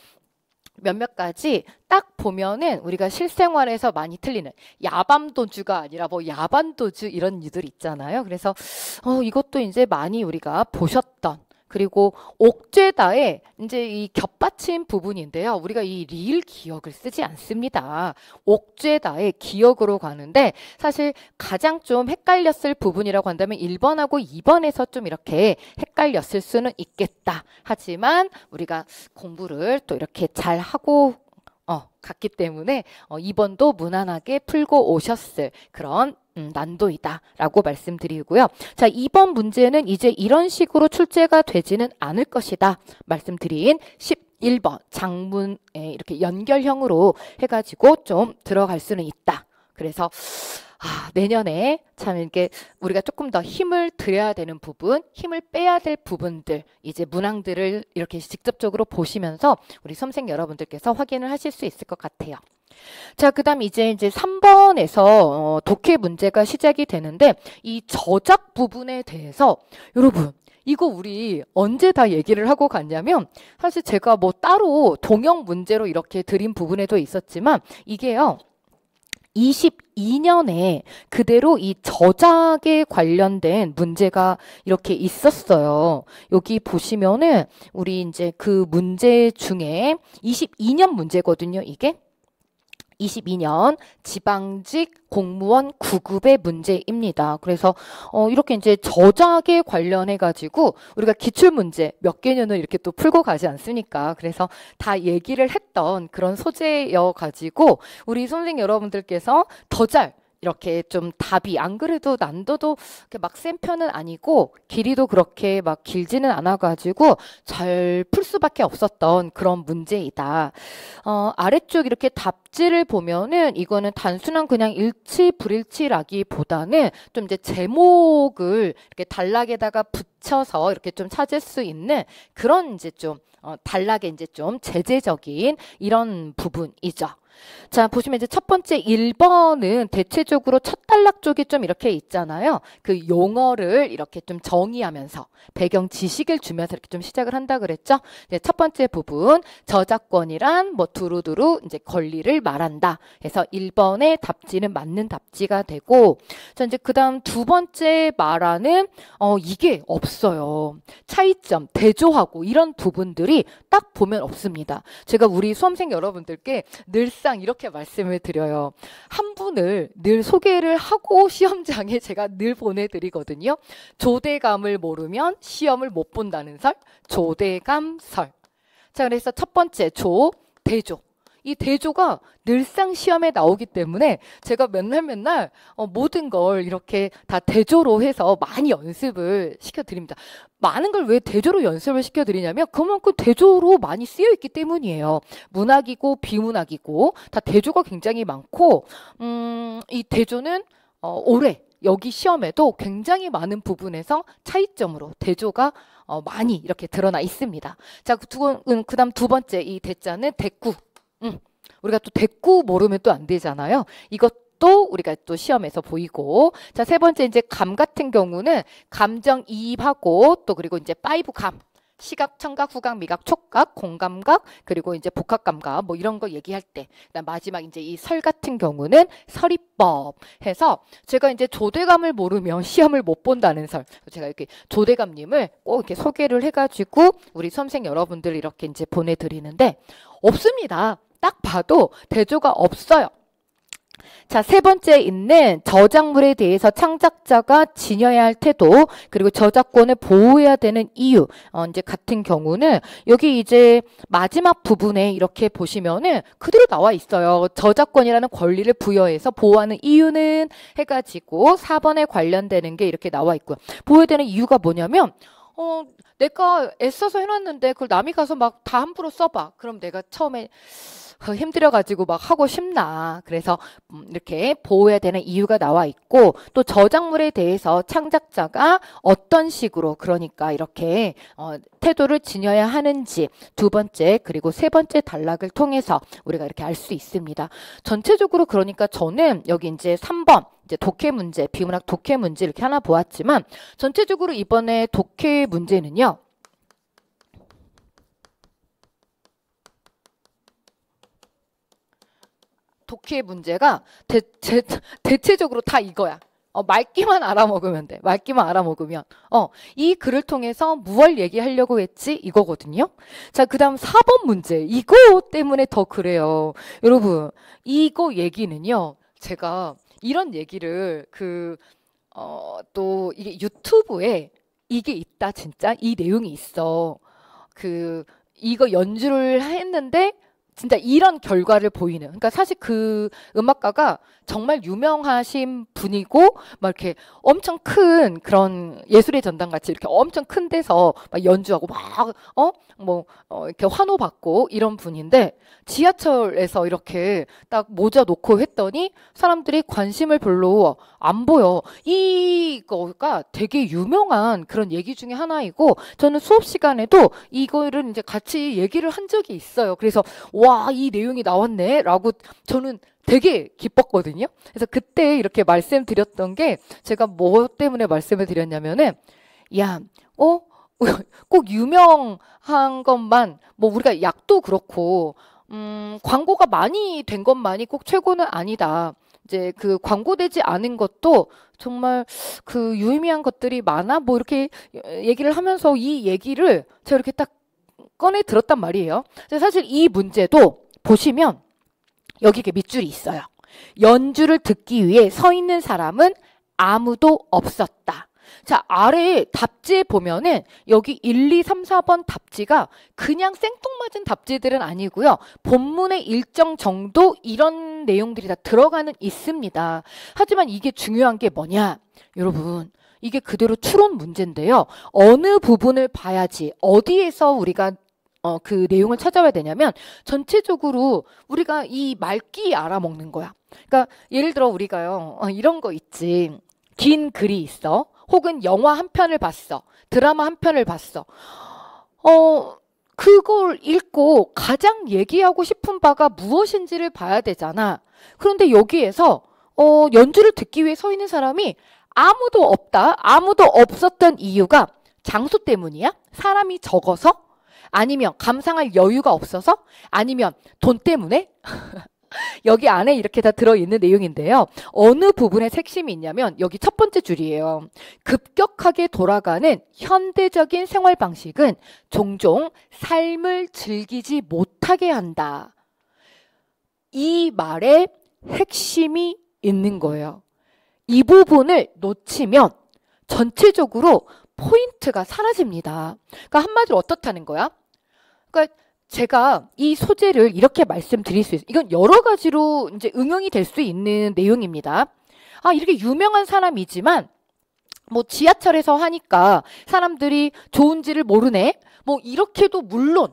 몇몇 가지 딱 보면은 우리가 실생활에서 많이 틀리는 야밤도주가 아니라 뭐 야반도주 이런 유들 있잖아요. 그래서 이것도 이제 많이 우리가 보셨던, 그리고 옥죄다의 이제 이 겹받침 부분인데요. 우리가 이 리을 기억을 쓰지 않습니다. 옥죄다의 기억으로 가는데, 사실 가장 좀 헷갈렸을 부분이라고 한다면 1번하고 2번에서 좀 이렇게 헷갈렸을 수는 있겠다. 하지만 우리가 공부를 또 이렇게 잘 하고 갔기 때문에 2번도 무난하게 풀고 오셨을 그런 난도이다 라고 말씀드리고요. 자, 2번 문제는 이제 이런 식으로 출제가 되지는 않을 것이다 말씀드린 11번 장문에 이렇게 연결형으로 해가지고 좀 들어갈 수는 있다. 그래서 내년에 참 이렇게 우리가 조금 더 힘을 들여야 되는 부분, 힘을 빼야 될 부분들, 이제 문항들을 이렇게 직접적으로 보시면서 우리 수험생 여러분들께서 확인을 하실 수 있을 것 같아요. 자, 그 다음 이제 3번에서 독해 문제가 시작이 되는데, 이 저작 부분에 대해서 여러분, 이거 우리 언제 다 얘기를 하고 갔냐면, 사실 제가 뭐 따로 동형 문제로 이렇게 드린 부분에도 있었지만, 이게요, 22년에 그대로 이 저작에 관련된 문제가 이렇게 있었어요. 여기 보시면은 우리 이제 그 문제 중에 22년 문제거든요, 이게. 22년 지방직 공무원 9급의 문제입니다. 그래서 이렇게 이제 저작에 관련해 가지고 우리가 기출 문제 몇 개년을 이렇게 또 풀고 가지 않습니까? 그래서 다 얘기를 했던 그런 소재여 가지고 우리 선생님 여러분들께서 더 잘 이렇게 좀 답이, 안 그래도 난도도 막 센 편은 아니고 길이도 그렇게 막 길지는 않아가지고 잘 풀 수밖에 없었던 그런 문제이다. 아래쪽 이렇게 답지를 보면은 이거는 단순한 그냥 일치 불일치라기보다는 좀 이제 제목을 이렇게 단락에다가 붙여서 이렇게 좀 찾을 수 있는 그런 이제 좀 단락에 이제 좀 제재적인 이런 부분이죠. 자, 보시면 이제 첫 번째 1번은 대체적으로 첫 단락 쪽이 좀 이렇게 있잖아요. 그 용어를 이렇게 좀 정의하면서 배경 지식을 주면서 이렇게 좀 시작을 한다 그랬죠. 네, 첫 번째 부분, 저작권이란 뭐 두루두루 이제 권리를 말한다. 그래서 1번의 답지는 맞는 답지가 되고, 자, 이제 그다음 두 번째 말하는 이게 없어요. 차이점, 대조하고 이런 부분들이 딱 보면 없습니다. 제가 우리 수험생 여러분들께 늘상 이렇게 말씀을 드려요. 한 분을 늘 소개를 하고 시험장에 제가 늘 보내드리거든요. 조대감을 모르면 시험을 못 본다는 설, 조대감설. 자, 그래서 첫 번째 대조. 이 대조가 늘상 시험에 나오기 때문에 제가 맨날 모든 걸 이렇게 다 대조로 해서 많이 연습을 시켜드립니다. 많은 걸 왜 대조로 연습을 시켜드리냐면 그만큼 대조로 많이 쓰여 있기 때문이에요. 문학이고 비문학이고 다 대조가 굉장히 많고 이 대조는 오래 여기 시험에도 굉장히 많은 부분에서 차이점으로 대조가 많이 이렇게 드러나 있습니다. 자, 그다음 두 번째 이 대자는 대꾸. 우리가 또 대꾸 모르면 또 안 되잖아요. 이것도 우리가 또 시험에서 보이고. 자, 세 번째 이제 감 같은 경우는 감정이입하고 또 그리고 이제 5감. 시각, 청각, 후각, 미각, 촉각, 공감각, 그리고 이제 복합감각 뭐 이런 거 얘기할 때. 그다음 마지막 이제 이 설 같은 경우는 설이법 해서 제가 이제 조대감을 모르면 시험을 못 본다는 설. 제가 이렇게 조대감님을 꼭 이렇게 소개를 해가지고 우리 수험생 여러분들 이렇게 이제 보내드리는데 없습니다. 딱 봐도 대조가 없어요. 자, 세 번째 있는 저작물에 대해서 창작자가 지녀야 할 태도, 그리고 저작권을 보호해야 되는 이유. 이제 같은 경우는 여기 이제 마지막 부분에 이렇게 보시면은 그대로 나와 있어요. 저작권이라는 권리를 부여해서 보호하는 이유는 해가지고 4번에 관련되는 게 이렇게 나와 있고요. 보호해야 되는 이유가 뭐냐면, 내가 애써서 해놨는데 그걸 남이 가서 막 다 함부로 써봐. 그럼 내가 처음에 힘들어가지고 막 하고 싶나. 그래서 이렇게 보호해야 되는 이유가 나와 있고 또 저작물에 대해서 창작자가 어떤 식으로 그러니까 이렇게 태도를 지녀야 하는지 두 번째 그리고 세 번째 단락을 통해서 우리가 이렇게 알 수 있습니다. 전체적으로 그러니까 저는 여기 이제 3번 이제 독해 문제, 비문학 독해 문제 이렇게 하나 보았지만 전체적으로 이번에 독해 문제는요. 독해 문제가 대체적으로 다 이거야. 말기만 알아먹으면 돼. 말기만 알아먹으면. 이 글을 통해서 무얼 얘기하려고 했지? 이거거든요. 자, 그 다음 4번 문제. 이거 때문에 더 그래요. 여러분, 이거 얘기는요. 제가 이런 얘기를 또 이게 유튜브에 이게 있다, 진짜. 이 내용이 있어. 이거 연주를 했는데 진짜 이런 결과를 보이는. 그러니까 사실 그 음악가가 정말 유명하신 분이고 막 이렇게 엄청 큰 그런 예술의 전당 같이 이렇게 엄청 큰 데서 막 연주하고 막 이렇게 환호 받고 이런 분인데 지하철에서 이렇게 딱 모자 놓고 했더니 사람들이 관심을 별로 안 보여. 이거가 되게 유명한 그런 얘기 중에 하나이고 저는 수업 시간에도 이거를 이제 같이 얘기를 한 적이 있어요. 그래서 와, 이 내용이 나왔네 라고 저는 되게 기뻤거든요. 그래서 그때 이렇게 말씀드렸던 게 제가 뭐 때문에 말씀을 드렸냐면은 야, 꼭 유명한 것만 뭐 우리가 약도 그렇고 광고가 많이 된 것만이 꼭 최고는 아니다. 이제 그 광고되지 않은 것도 정말 그 유의미한 것들이 많아. 뭐 이렇게 얘기를 하면서 이 얘기를 제가 이렇게 딱 꺼내 들었단 말이에요. 사실 이 문제도 보시면 여기 이렇게 밑줄이 있어요. 연주를 듣기 위해 서 있는 사람은 아무도 없었다. 자, 아래에 답지에 보면은 여기 1, 2, 3, 4번 답지가 그냥 생뚱맞은 답지들은 아니고요. 본문의 일정 정도 이런 내용들이 다 들어가는 있습니다. 하지만 이게 중요한 게 뭐냐? 여러분, 이게 그대로 추론 문제인데요. 어느 부분을 봐야지 어디에서 우리가 그 내용을 찾아와야 되냐면 전체적으로 우리가 이 말귀 알아먹는 거야. 그러니까 예를 들어 우리가요. 이런 거 있지. 긴 글이 있어. 혹은 영화 한 편을 봤어. 드라마 한 편을 봤어. 그걸 읽고 가장 얘기하고 싶은 바가 무엇인지를 봐야 되잖아. 그런데 여기에서 연주를 듣기 위해 서 있는 사람이 아무도 없다. 아무도 없었던 이유가 장소 때문이야? 사람이 적어서? 아니면 감상할 여유가 없어서? 아니면 돈 때문에? 여기 안에 이렇게 다 들어있는 내용인데요. 어느 부분에 핵심이 있냐면 여기 첫 번째 줄이에요. 급격하게 돌아가는 현대적인 생활 방식은 종종 삶을 즐기지 못하게 한다. 이 말에 핵심이 있는 거예요. 이 부분을 놓치면 전체적으로 포인트가 사라집니다. 그러니까 한마디로 어떻다는 거야? 그러니까 제가 이 소재를 이렇게 말씀드릴 수 있어요. 이건 여러 가지로 이제 응용이 될 수 있는 내용입니다. 이렇게 유명한 사람이지만 뭐 지하철에서 하니까 사람들이 좋은지를 모르네. 뭐 이렇게도 물론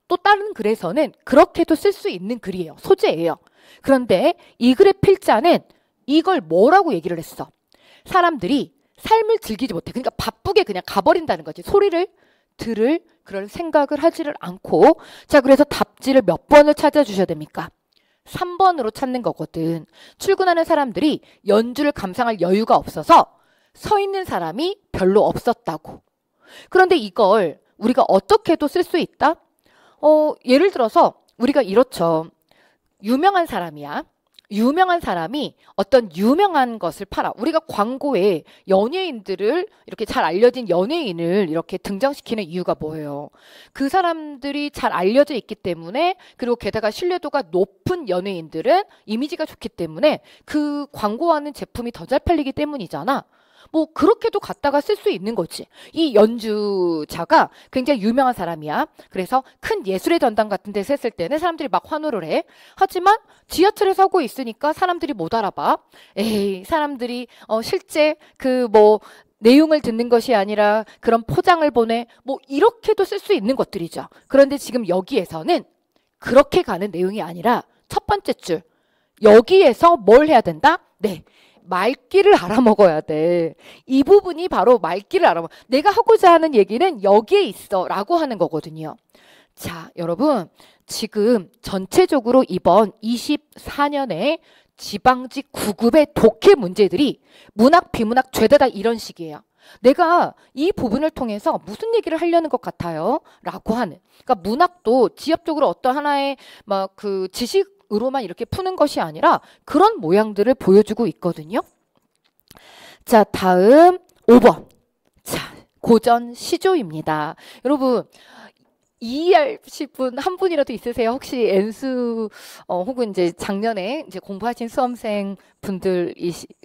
또 다른 글에서는 그렇게도 쓸 수 있는 글이에요. 소재예요. 그런데 이 글의 필자는 이걸 뭐라고 얘기를 했어? 사람들이 삶을 즐기지 못해. 그러니까 바쁘게 그냥 가버린다는 거지. 소리를 들을 그런 생각을 하지를 않고. 자, 그래서 답지를 몇 번을 찾아주셔야 됩니까? 3번으로 찾는 거거든. 출근하는 사람들이 연주를 감상할 여유가 없어서 서 있는 사람이 별로 없었다고. 그런데 이걸 우리가 어떻게도 쓸 수 있다? 예를 들어서 우리가 이렇죠. 유명한 사람이야. 유명한 사람이 어떤 유명한 것을 팔아. 우리가 광고에 연예인들을 이렇게 잘 알려진 연예인을 이렇게 등장시키는 이유가 뭐예요? 그 사람들이 잘 알려져 있기 때문에, 그리고 게다가 신뢰도가 높은 연예인들은 이미지가 좋기 때문에 그 광고하는 제품이 더 잘 팔리기 때문이잖아. 뭐 그렇게도 갖다가 쓸 수 있는 거지. 이 연주자가 굉장히 유명한 사람이야. 그래서 큰 예술의 전당 같은 데서 했을 때는 사람들이 막 환호를 해. 하지만 지하철에 서고 있으니까 사람들이 못 알아봐. 에이, 사람들이 실제 그 뭐 내용을 듣는 것이 아니라 그런 포장을 보내. 뭐 이렇게도 쓸 수 있는 것들이죠. 그런데 지금 여기에서는 그렇게 가는 내용이 아니라 첫 번째 줄, 여기에서 뭘 해야 된다? 네. 말귀를 알아먹어야 돼. 이 부분이 바로 말귀를 알아먹어. 내가 하고자 하는 얘기는 여기에 있어 라고 하는 거거든요. 자, 여러분, 지금 전체적으로 이번 24년에 지방직 9급의 독해 문제들이 문학, 비문학 죄다 다 이런 식이에요. 내가 이 부분을 통해서 무슨 얘기를 하려는 것 같아요? 라고 하는. 그러니까 문학도 지엽적으로 어떤 하나의 막 그 지식으로만 이렇게 푸는 것이 아니라 그런 모양들을 보여주고 있거든요. 자, 다음 5번. 자, 고전 시조입니다. 여러분, 이해하실 분 한 분이라도 있으세요? 혹시 N수 혹은 이제 작년에 이제 공부하신 수험생 분들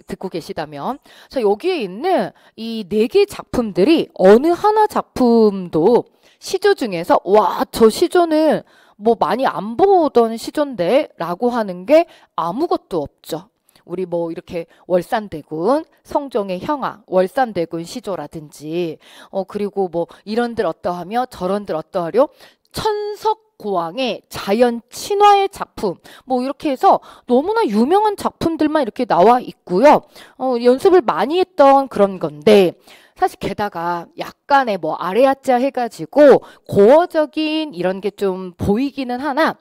듣고 계시다면, 자, 여기에 있는 이 4개 작품들이 어느 하나 작품도 시조 중에서 와, 저 시조는 뭐 많이 안 보던 시조인데 라고 하는 게 아무것도 없죠. 우리 뭐 이렇게 월산대군, 성종의 형아, 월산대군 시조라든지 그리고 뭐 이런들 어떠하며 저런들 어떠하려, 천석고왕의 자연 친화의 작품, 뭐 이렇게 해서 너무나 유명한 작품들만 이렇게 나와 있고요. 연습을 많이 했던 그런 건데, 사실 게다가 약간의 뭐 아래아짜 해가지고 고어적인 이런 게 좀 보이기는 하나,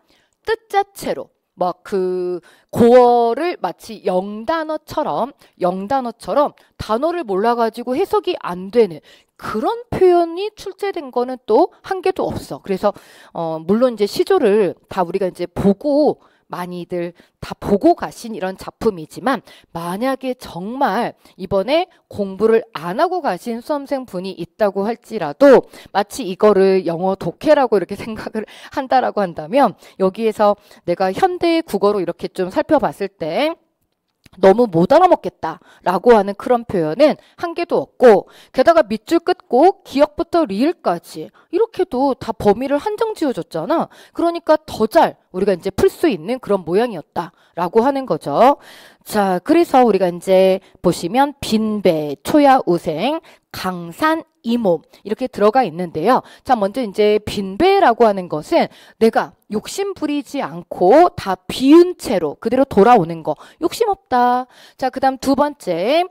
뜻 자체로 막 그 고어를 마치 영단어처럼 단어를 몰라가지고 해석이 안 되는 그런 표현이 출제된 거는 또 한 개도 없어. 그래서 물론 이제 시조를 다 우리가 이제 보고 많이들 다 보고 가신 이런 작품이지만, 만약에 정말 이번에 공부를 안 하고 가신 수험생 분이 있다고 할지라도 마치 이거를 영어 독해라고 이렇게 생각을 한다라고 한다면, 여기에서 내가 현대 국어로 이렇게 좀 살펴봤을 때 너무 못 알아먹겠다라고 하는 그런 표현은 한 개도 없고, 게다가 밑줄 긋고 기역부터 리을까지 이렇게도 다 범위를 한정 지어줬잖아. 그러니까 더 잘 우리가 이제 풀 수 있는 그런 모양이었다라고 하는 거죠. 자, 그래서 우리가 이제 보시면 빈배, 초야우생, 강산, 이몸 이렇게 들어가 있는데요. 자, 먼저 이제 빈배라고 하는 것은 내가 욕심 부리지 않고 다 비운 채로 그대로 돌아오는 거, 욕심 없다. 자, 그 다음 두 번째,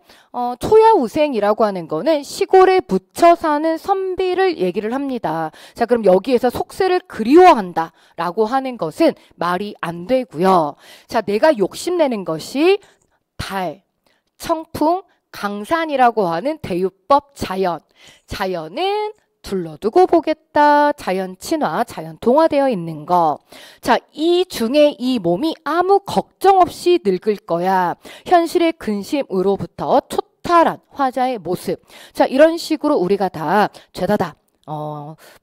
초야우생이라고 하는 거는 시골에 묻혀 사는 선비를 얘기를 합니다. 자, 그럼 여기에서 속세를 그리워한다 라고 하는 것은 말이 안 되고요. 자, 내가 욕심내는 것이 달, 청풍, 강산이라고 하는 대유법 자연. 자연은 둘러두고 보겠다. 자연 친화, 자연 동화되어 있는 거. 자, 이 중에 이 몸이 아무 걱정 없이 늙을 거야. 현실의 근심으로부터 초탈한 화자의 모습. 자, 이런 식으로 우리가 다 죄다 다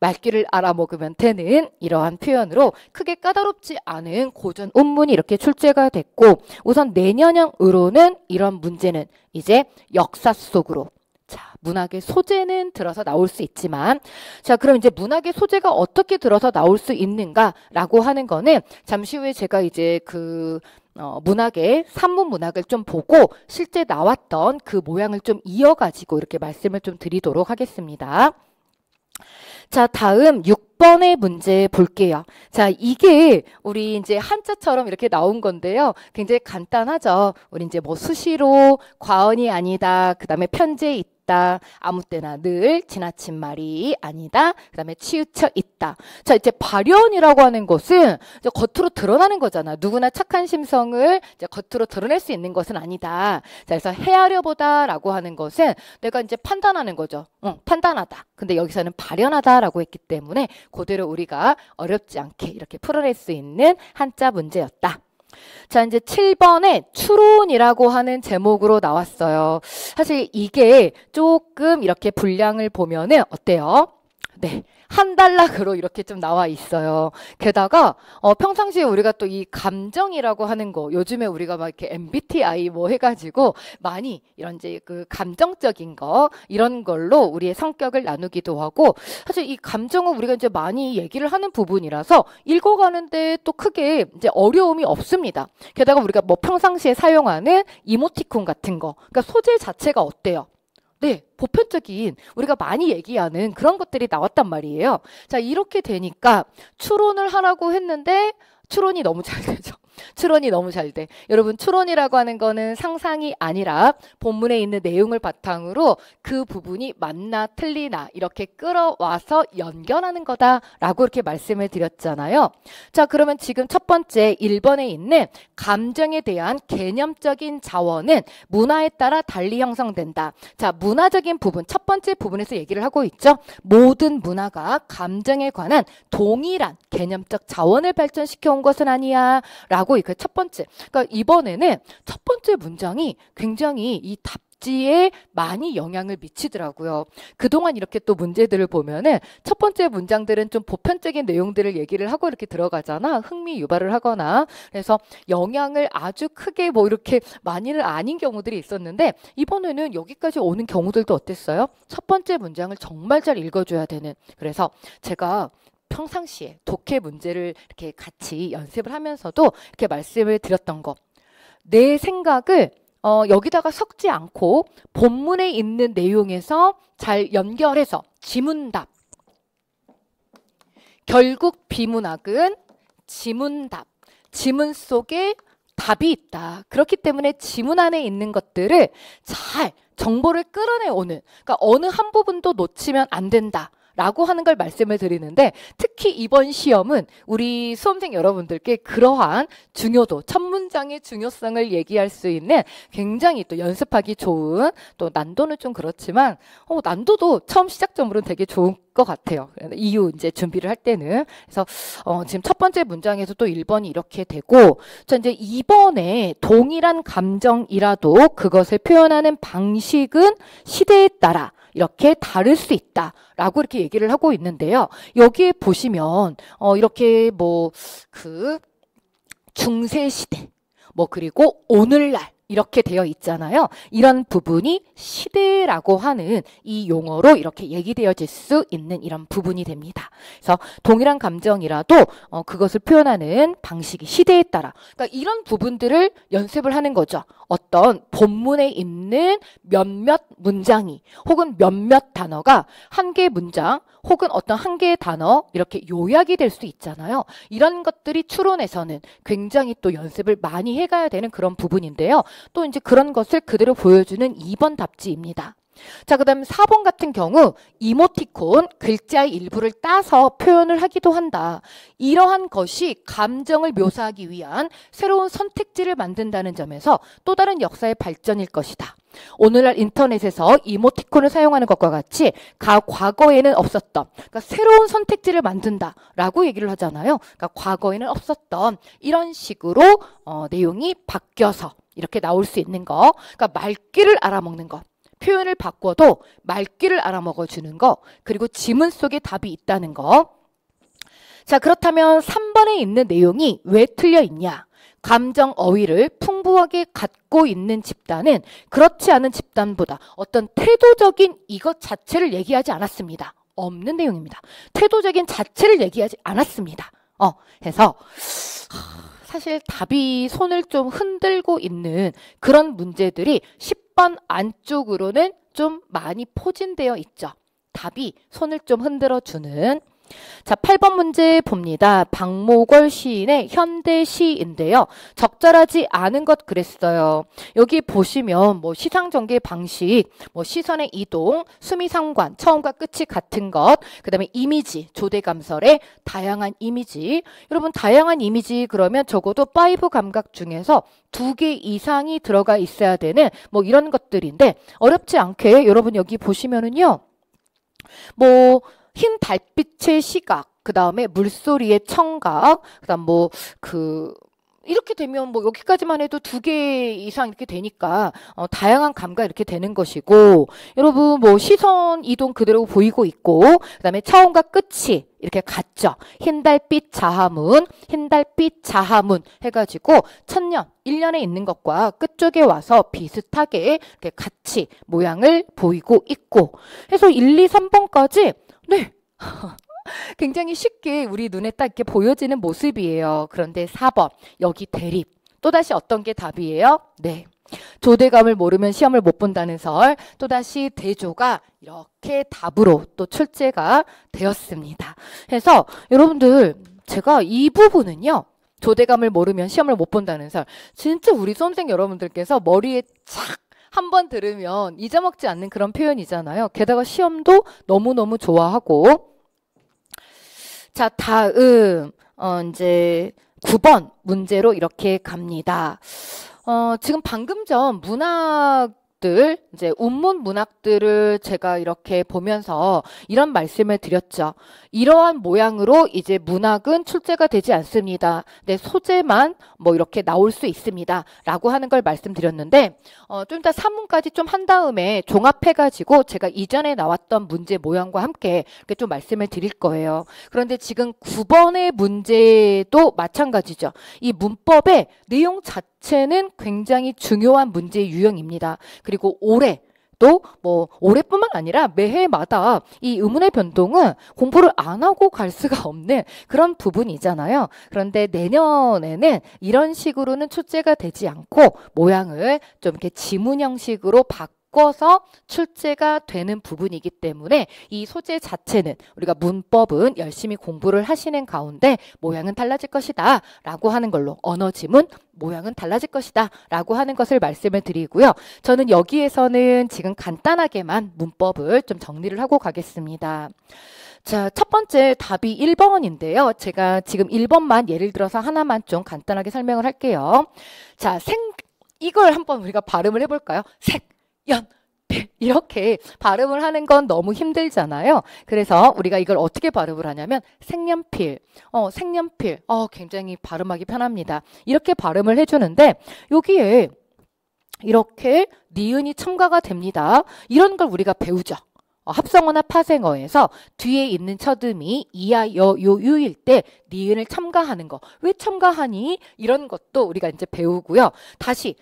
말귀를 알아먹으면 되는 이러한 표현으로 크게 까다롭지 않은 고전 운문이 이렇게 출제가 됐고, 우선 내년형으로는 이런 문제는 이제 역사 속으로, 자, 문학의 소재는 들어서 나올 수 있지만, 자, 그럼 이제 문학의 소재가 어떻게 들어서 나올 수 있는가라고 하는 거는 잠시 후에 제가 이제 문학의 산문 문학을 좀 보고 실제 나왔던 그 모양을 좀 이어가지고 이렇게 말씀을 좀 드리도록 하겠습니다. 자, 다음 6번의 문제 볼게요. 자, 이게 우리 이제 한자처럼 이렇게 나온 건데요. 굉장히 간단하죠. 우리 이제 뭐 수시로, 과언이 아니다, 그 다음에 편제에 있다, 아무 때나 늘, 지나친 말이 아니다, 그 다음에 치우쳐 있다. 자, 이제 발현이라고 하는 것은 이제 겉으로 드러나는 거잖아. 누구나 착한 심성을 이제 겉으로 드러낼 수 있는 것은 아니다. 자, 그래서 헤아려 보다라고 하는 것은 내가 이제 판단하는 거죠. 판단하다. 근데 여기서는 발현하다라고 했기 때문에 그대로 우리가 어렵지 않게 이렇게 풀어낼 수 있는 한자 문제였다. 자, 이제 7번에 추론이라고 하는 제목으로 나왔어요. 사실 이게 조금 이렇게 분량을 보면은 어때요? 네. 한 단락으로 이렇게 좀 나와 있어요. 게다가 평상시에 우리가 또 이 감정이라고 하는 거, 요즘에 우리가 막 이렇게 MBTI 뭐 해가지고 많이 이런 이제 그 감정적인 거 이런 걸로 우리의 성격을 나누기도 하고, 사실 이 감정은 우리가 이제 많이 얘기를 하는 부분이라서 읽어가는데 또 크게 이제 어려움이 없습니다. 게다가 우리가 뭐 평상시에 사용하는 이모티콘 같은 거, 그러니까 소재 자체가 어때요? 네, 보편적인 우리가 많이 얘기하는 그런 것들이 나왔단 말이에요. 자, 이렇게 되니까 추론을 하라고 했는데 추론이 너무 잘 되죠. 추론이 너무 잘 돼. 여러분, 추론이라고 하는 거는 상상이 아니라 본문에 있는 내용을 바탕으로 그 부분이 맞나 틀리나 이렇게 끌어와서 연결하는 거다라고 이렇게 말씀을 드렸잖아요. 자, 그러면 지금 첫 번째 1번에 있는 감정에 대한 개념적인 자원은 문화에 따라 달리 형성된다. 자, 문화적인 부분, 첫 번째 부분에서 얘기를 하고 있죠. 모든 문화가 감정에 관한 동일한 개념적 자원을 발전시켜 온 것은 아니야 라고 이그 첫 번째. 그러니까 이번에는 첫 번째 문장이 굉장히 이 답지에 많이 영향을 미치더라고요. 그동안 이렇게 또 문제들을 보면은 첫 번째 문장들은 좀 보편적인 내용들을 얘기를 하고 이렇게 들어가잖아. 흥미 유발을 하거나. 그래서 영향을 아주 크게 뭐 이렇게 많이는 아닌 경우들이 있었는데, 이번에는 여기까지 오는 경우들도 어땠어요? 첫 번째 문장을 정말 잘 읽어줘야 되는. 그래서 제가 평상시에 독해 문제를 이렇게 같이 연습을 하면서도 이렇게 말씀을 드렸던 거. 내 생각을 여기다가 섞지 않고 본문에 있는 내용에서 잘 연결해서 지문답. 결국 비문학은 지문답. 지문 속에 답이 있다. 그렇기 때문에 지문 안에 있는 것들을 잘 정보를 끌어내오는, 그러니까 어느 한 부분도 놓치면 안 된다. 라고 하는 걸 말씀을 드리는데, 특히 이번 시험은 우리 수험생 여러분들께 그러한 중요도, 첫 문장의 중요성을 얘기할 수 있는 굉장히 또 연습하기 좋은, 또 난도는 좀 그렇지만 난도도 처음 시작점으로는 되게 좋은 것 같아요. 이후 이제 준비를 할 때는. 그래서 지금 첫 번째 문장에서 또 1번이 이렇게 되고, 자, 이제 2번에 동일한 감정이라도 그것을 표현하는 방식은 시대에 따라 이렇게 다를 수 있다라고 이렇게 얘기를 하고 있는데요. 여기에 보시면 이렇게 뭐 그 중세 시대, 뭐 그리고 오늘날 이렇게 되어 있잖아요. 이런 부분이 시대라고 하는 이 용어로 이렇게 얘기되어질 수 있는 이런 부분이 됩니다. 그래서 동일한 감정이라도 그것을 표현하는 방식이 시대에 따라, 그러니까 이런 부분들을 연습을 하는 거죠. 어떤 본문에 있는 몇몇 문장이 혹은 몇몇 단어가 한 개의 문장 혹은 어떤 한 개의 단어 이렇게 요약이 될 수 있잖아요. 이런 것들이 추론에서는 굉장히 또 연습을 많이 해가야 되는 그런 부분인데요. 또 이제 그런 것을 그대로 보여주는 2번 답지입니다. 자, 그 다음 4번 같은 경우 이모티콘 글자의 일부를 따서 표현을 하기도 한다. 이러한 것이 감정을 묘사하기 위한 새로운 선택지를 만든다는 점에서 또 다른 역사의 발전일 것이다. 오늘날 인터넷에서 이모티콘을 사용하는 것과 같이 과거에는 없었던, 그러니까 새로운 선택지를 만든다라고 얘기를 하잖아요. 그러니까 과거에는 없었던 이런 식으로 내용이 바뀌어서 이렇게 나올 수 있는 거. 그러니까 말귀를 알아먹는 거. 표현을 바꿔도 말귀를 알아먹어주는 거, 그리고 지문 속에 답이 있다는 거. 자, 그렇다면 3번에 있는 내용이 왜 틀려 있냐? 감정 어휘를 풍부하게 갖고 있는 집단은 그렇지 않은 집단보다 어떤 태도적인 이것 자체를 얘기하지 않았습니다. 없는 내용입니다. 태도적인 자체를 얘기하지 않았습니다. 해서 사실 답이 손을 좀 흔들고 있는 그런 문제들이 10번 안쪽으로는 좀 많이 포진되어 있죠. 답이 손을 좀 흔들어 주는. 자, 8번 문제 봅니다. 박목월 시인의 현대시인데요. 적절하지 않은 것 그랬어요. 여기 보시면 뭐 시상전개 방식, 뭐 시선의 이동, 수미상관, 처음과 끝이 같은 것, 그 다음에 이미지, 조대감설의 다양한 이미지. 여러분 다양한 이미지 그러면 적어도 5 감각 중에서 2개 이상이 들어가 있어야 되는 뭐 이런 것들인데 어렵지 않게 여러분 여기 보시면은요. 뭐 흰 달빛의 시각, 그 다음에 물소리의 청각, 그 다음 이렇게 되면 뭐 여기까지만 해도 2개 이상 이렇게 되니까 다양한 감각 이렇게 되는 것이고, 여러분 뭐 시선 이동 그대로 보이고 있고, 그 다음에 처음과 끝이 이렇게 같죠. 흰달빛 자하문, 흰달빛 자하문 해가지고 천년, 1년에 있는 것과 끝쪽에 와서 비슷하게 이렇게 같이 모양을 보이고 있고 해서 1, 2, 3번까지 네. 굉장히 쉽게 우리 눈에 딱 이렇게 보여지는 모습이에요. 그런데 4번 여기 대립. 또다시 어떤 게 답이에요? 네. 조대감을 모르면 시험을 못 본다는 설. 또다시 대조가 이렇게 답으로 또 출제가 되었습니다. 그래서 여러분들 제가 이 부분은요. 조대감을 모르면 시험을 못 본다는 설. 진짜 우리 수험생 여러분들께서 머리에 착 한번 들으면 잊어먹지 않는 그런 표현이잖아요. 게다가 시험도 너무너무 좋아하고. 자, 다음 이제 9번 문제로 이렇게 갑니다. 지금 방금 전 문학들, 이제 운문 문학들을 제가 이렇게 보면서 이런 말씀을 드렸죠. 이러한 모양으로 이제 문학은 출제가 되지 않습니다. 네, 소재만 뭐 이렇게 나올 수 있습니다. 라고 하는 걸 말씀드렸는데, 좀 이따 3문까지 좀 한 다음에 종합해가지고 제가 이전에 나왔던 문제 모양과 함께 이렇게 좀 말씀을 드릴 거예요. 그런데 지금 9번의 문제도 마찬가지죠. 이 문법의 내용 자체는 굉장히 중요한 문제 유형입니다. 그리고 올해 또 뭐 올해뿐만 아니라 매해마다 이 의문의 변동은 공부를 안 하고 갈 수가 없는 그런 부분이잖아요. 그런데 내년에는 이런 식으로는 출제가 되지 않고 모양을 좀 이렇게 지문 형식으로 바꿔서 출제가 되는 부분이기 때문에 이 소재 자체는 우리가 문법은 열심히 공부를 하시는 가운데 모양은 달라질 것이다 라고 하는 걸로, 언어 지문 모양은 달라질 것이다 라고 하는 것을 말씀을 드리고요. 저는 여기에서는 지금 간단하게만 문법을 좀 정리를 하고 가겠습니다. 자, 첫 번째 답이 1번인데요. 제가 지금 1번만 예를 들어서 하나만 좀 간단하게 설명을 할게요. 자, 이걸 한번 우리가 발음을 해볼까요? 연필 이렇게 발음을 하는 건 너무 힘들잖아요. 그래서 우리가 이걸 어떻게 발음을 하냐면 색연필, 색연필, 굉장히 발음하기 편합니다. 이렇게 발음을 해주는데 여기에 이렇게 니은이 첨가가 됩니다. 이런 걸 우리가 배우죠. 합성어나 파생어에서 뒤에 있는 쳐듬이 이야, 여, 요, 유일 때 니은을 첨가하는 거. 왜 첨가하니? 이런 것도 우리가 이제 배우고요. 다시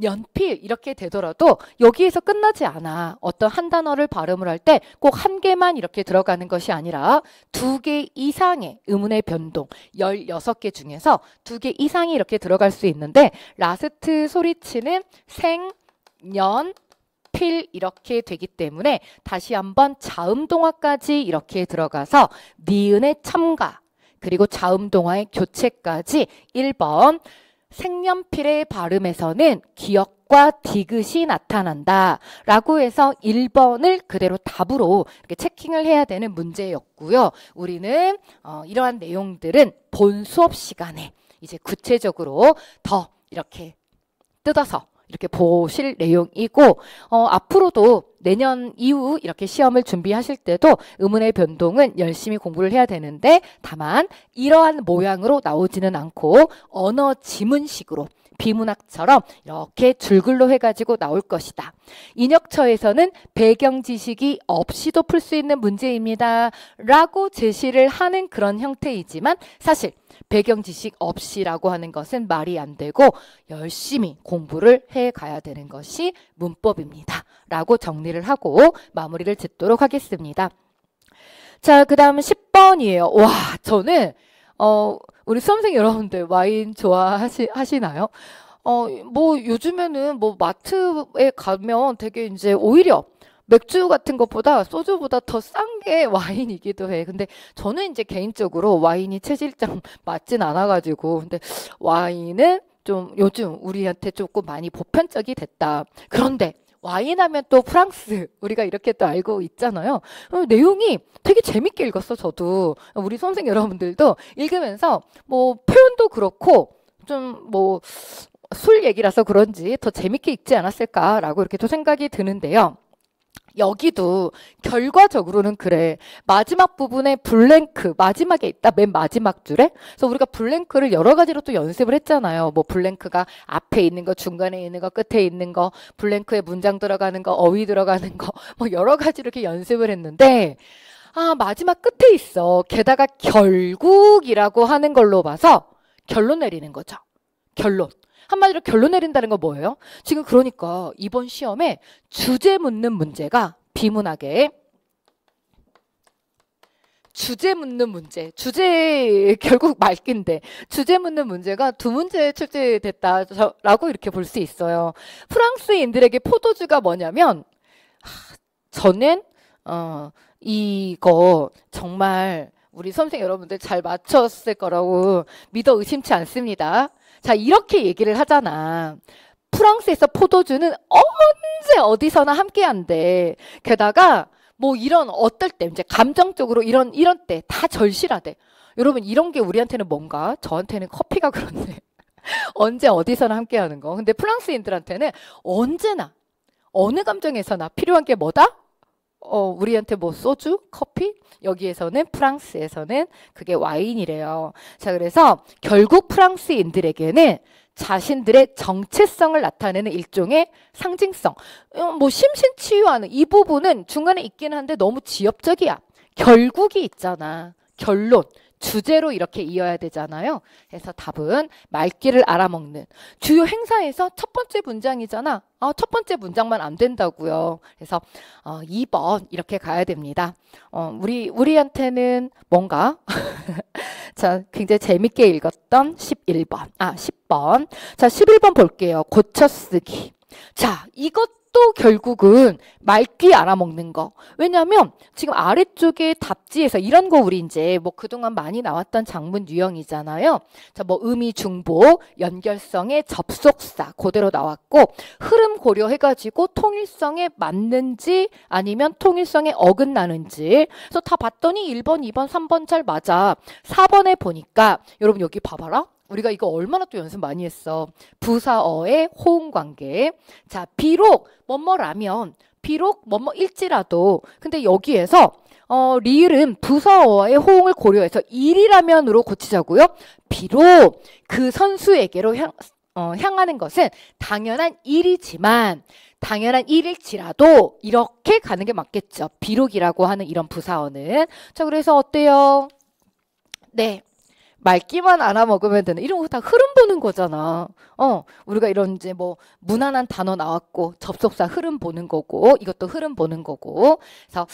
연필 이렇게 되더라도 여기에서 끝나지 않아. 어떤 한 단어를 발음을 할 때 꼭 한 개만 이렇게 들어가는 것이 아니라 2개 이상의 의문의 변동 16개 중에서 2개 이상이 이렇게 들어갈 수 있는데 라스트 소리치는 필 이렇게 되기 때문에 다시 한번 자음동화까지 이렇게 들어가서 니은의 첨가 그리고 자음동화의 교체까지 1번 색연필의 발음에서는 기역과 디귿이 나타난다 라고 해서 1번을 그대로 답으로 이렇게 체킹을 해야 되는 문제였고요. 우리는 이러한 내용들은 본 수업 시간에 이제 구체적으로 더 이렇게 뜯어서 이렇게 보실 내용이고 앞으로도 내년 이후 이렇게 시험을 준비하실 때도 의문의 변동은 열심히 공부를 해야 되는데 다만 이러한 모양으로 나오지는 않고 언어 지문식으로 비문학처럼 이렇게 줄글로 해가지고 나올 것이다. 인역처에서는 배경 지식이 없이도 풀 수 있는 문제입니다. 라고 제시를 하는 그런 형태이지만 사실 배경 지식 없이라고 하는 것은 말이 안 되고 열심히 공부를 해 가야 되는 것이 문법입니다. 라고 정리를 하고 마무리를 짓도록 하겠습니다. 자, 그 다음 10번이에요. 와, 저는 우리 수험생 여러분들 와인 좋아하시나요? 뭐 요즘에는 뭐 마트에 가면 되게 이제 오히려 맥주 같은 것보다 소주보다 더 싼 게 와인이기도 해. 근데 저는 이제 개인적으로 와인이 체질상 맞진 않아가지고, 근데 와인은 좀 요즘 우리한테 조금 많이 보편적이 됐다. 그런데 와인 하면 또 프랑스, 우리가 이렇게 또 알고 있잖아요. 내용이 되게 재밌게 읽었어, 저도. 우리 선생 여러분들도 읽으면서 뭐 표현도 그렇고 좀 뭐 술 얘기라서 그런지 더 재밌게 읽지 않았을까라고 이렇게 또 생각이 드는데요. 여기도 결과적으로는 그래. 마지막 부분에 블랭크, 마지막에 있다. 맨 마지막 줄에. 그래서 우리가 블랭크를 여러 가지로 또 연습을 했잖아요. 뭐 블랭크가 앞에 있는 거, 중간에 있는 거, 끝에 있는 거, 블랭크에 문장 들어가는 거, 어휘 들어가는 거, 뭐 여러 가지로 이렇게 연습을 했는데, 마지막 끝에 있어. 게다가 결국이라고 하는 걸로 봐서 결론 내리는 거죠. 결론. 한마디로 결론 내린다는 건 뭐예요? 지금 그러니까 이번 시험에 주제 묻는 문제가 비문학에 주제 묻는 문제, 주제 결국 말기인데 주제 묻는 문제가 두 문제 출제됐다라고 이렇게 볼 수 있어요. 프랑스인들에게 포도주가 뭐냐면 저는 이거 정말 우리 선생 여러분들 잘 맞췄을 거라고 믿어 의심치 않습니다. 자, 이렇게 얘기를 하잖아. 프랑스에서 포도주는 언제 어디서나 함께한대. 게다가 뭐 이런 어떨 때 이제 감정적으로 이런 때 다 절실하대. 여러분 이런 게 우리한테는 뭔가? 저한테는 커피가 그렇네. 언제 어디서나 함께하는 거. 근데 프랑스인들한테는 언제나 어느 감정에서나 필요한 게 뭐다? 우리한테 뭐 소주, 커피? 여기에서는 프랑스에서는 그게 와인이래요. 자, 그래서 결국 프랑스인들에게는 자신들의 정체성을 나타내는 일종의 상징성. 뭐 심신치유하는 이 부분은 중간에 있긴 한데 너무 지엽적이야. 결국이 있잖아. 결론. 주제로 이렇게 이어야 되잖아요. 그래서 답은 말귀를 알아먹는 주요 행사에서 첫 번째 문장이잖아. 첫 번째 문장만 안 된다고요. 그래서 2번 이렇게 가야 됩니다. 우리한테는 뭔가 자, 굉장히 재밌게 읽었던 11번. 10번. 자, 11번 볼게요. 고쳐쓰기. 자, 이것도 결국은 말귀 알아먹는 거. 왜냐면 지금 아래쪽에 답지에서 이런 거 우리 이제 뭐 그동안 많이 나왔던 작문 유형이잖아요. 자, 뭐 의미 중복, 연결성의 접속사 그대로 나왔고 흐름 고려해가지고 통일성에 맞는지 아니면 통일성에 어긋나는지. 그래서 다 봤더니 1번, 2번, 3번 잘 맞아. 4번에 보니까 여러분 여기 봐봐라. 우리가 이거 얼마나 또 연습 많이 했어. 부사어의 호응관계. 자, 비록 뭐뭐라면 비록 뭐뭐일지라도 근데 여기에서 리을은 부사어의 호응을 고려해서 일이라면으로 고치자고요. 비록 그 선수에게로 향하는 것은 당연한 일이지만 당연한 일일지라도 이렇게 가는 게 맞겠죠. 비록이라고 하는 이런 부사어는. 자, 그래서 어때요? 네. 말기만 알아먹으면 되는 이런 거 다 흐름 보는 거잖아. 우리가 이런 이제 뭐 무난한 단어 나왔고 접속사 흐름 보는 거고 이것도 흐름 보는 거고. 그래서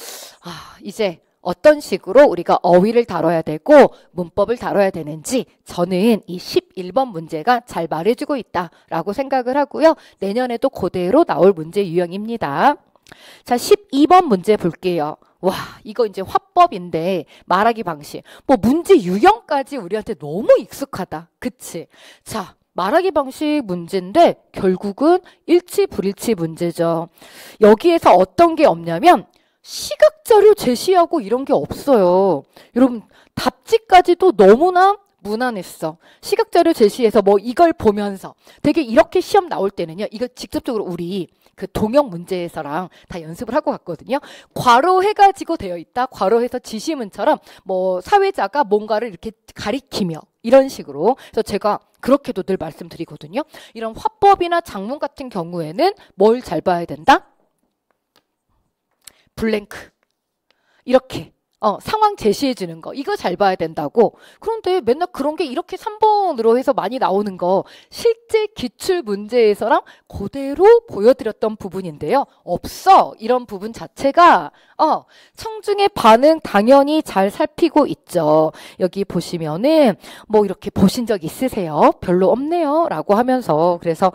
이제 어떤 식으로 우리가 어휘를 다뤄야 되고 문법을 다뤄야 되는지 저는 이 11번 문제가 잘 말해주고 있다라고 생각을 하고요. 내년에도 그대로 나올 문제 유형입니다. 자, 12번 문제 볼게요. 와, 이거 이제 화법인데 말하기 방식. 뭐 문제 유형까지 우리한테 너무 익숙하다. 그치? 자, 말하기 방식 문제인데 결국은 일치 불일치 문제죠. 여기에서 어떤 게 없냐면 시각자료 제시하고 이런 게 없어요. 여러분 답지까지도 너무나 무난했어. 시각자료 제시해서 뭐 이걸 보면서 되게 이렇게 시험 나올 때는요. 이거 직접적으로 우리 그 동영 문제에서랑 다 연습을 하고 갔거든요. 괄호해가지고 되어 있다. 괄호해서 지시문처럼 뭐 사회자가 뭔가를 이렇게 가리키며 이런 식으로. 그래서 제가 그렇게도 늘 말씀드리거든요. 이런 화법이나 작문 같은 경우에는 뭘 잘 봐야 된다? 블랭크. 이렇게 상황 제시해 주는 거. 이거 잘 봐야 된다고. 그런데 맨날 그런 게 이렇게 3번으로 해서 많이 나오는 거 실제 기출 문제에서랑 그대로 보여드렸던 부분인데요. 없어. 이런 부분 자체가 청중의 반응 당연히 잘 살피고 있죠. 여기 보시면은 뭐 이렇게 보신 적 있으세요? 별로 없네요. 라고 하면서 그래서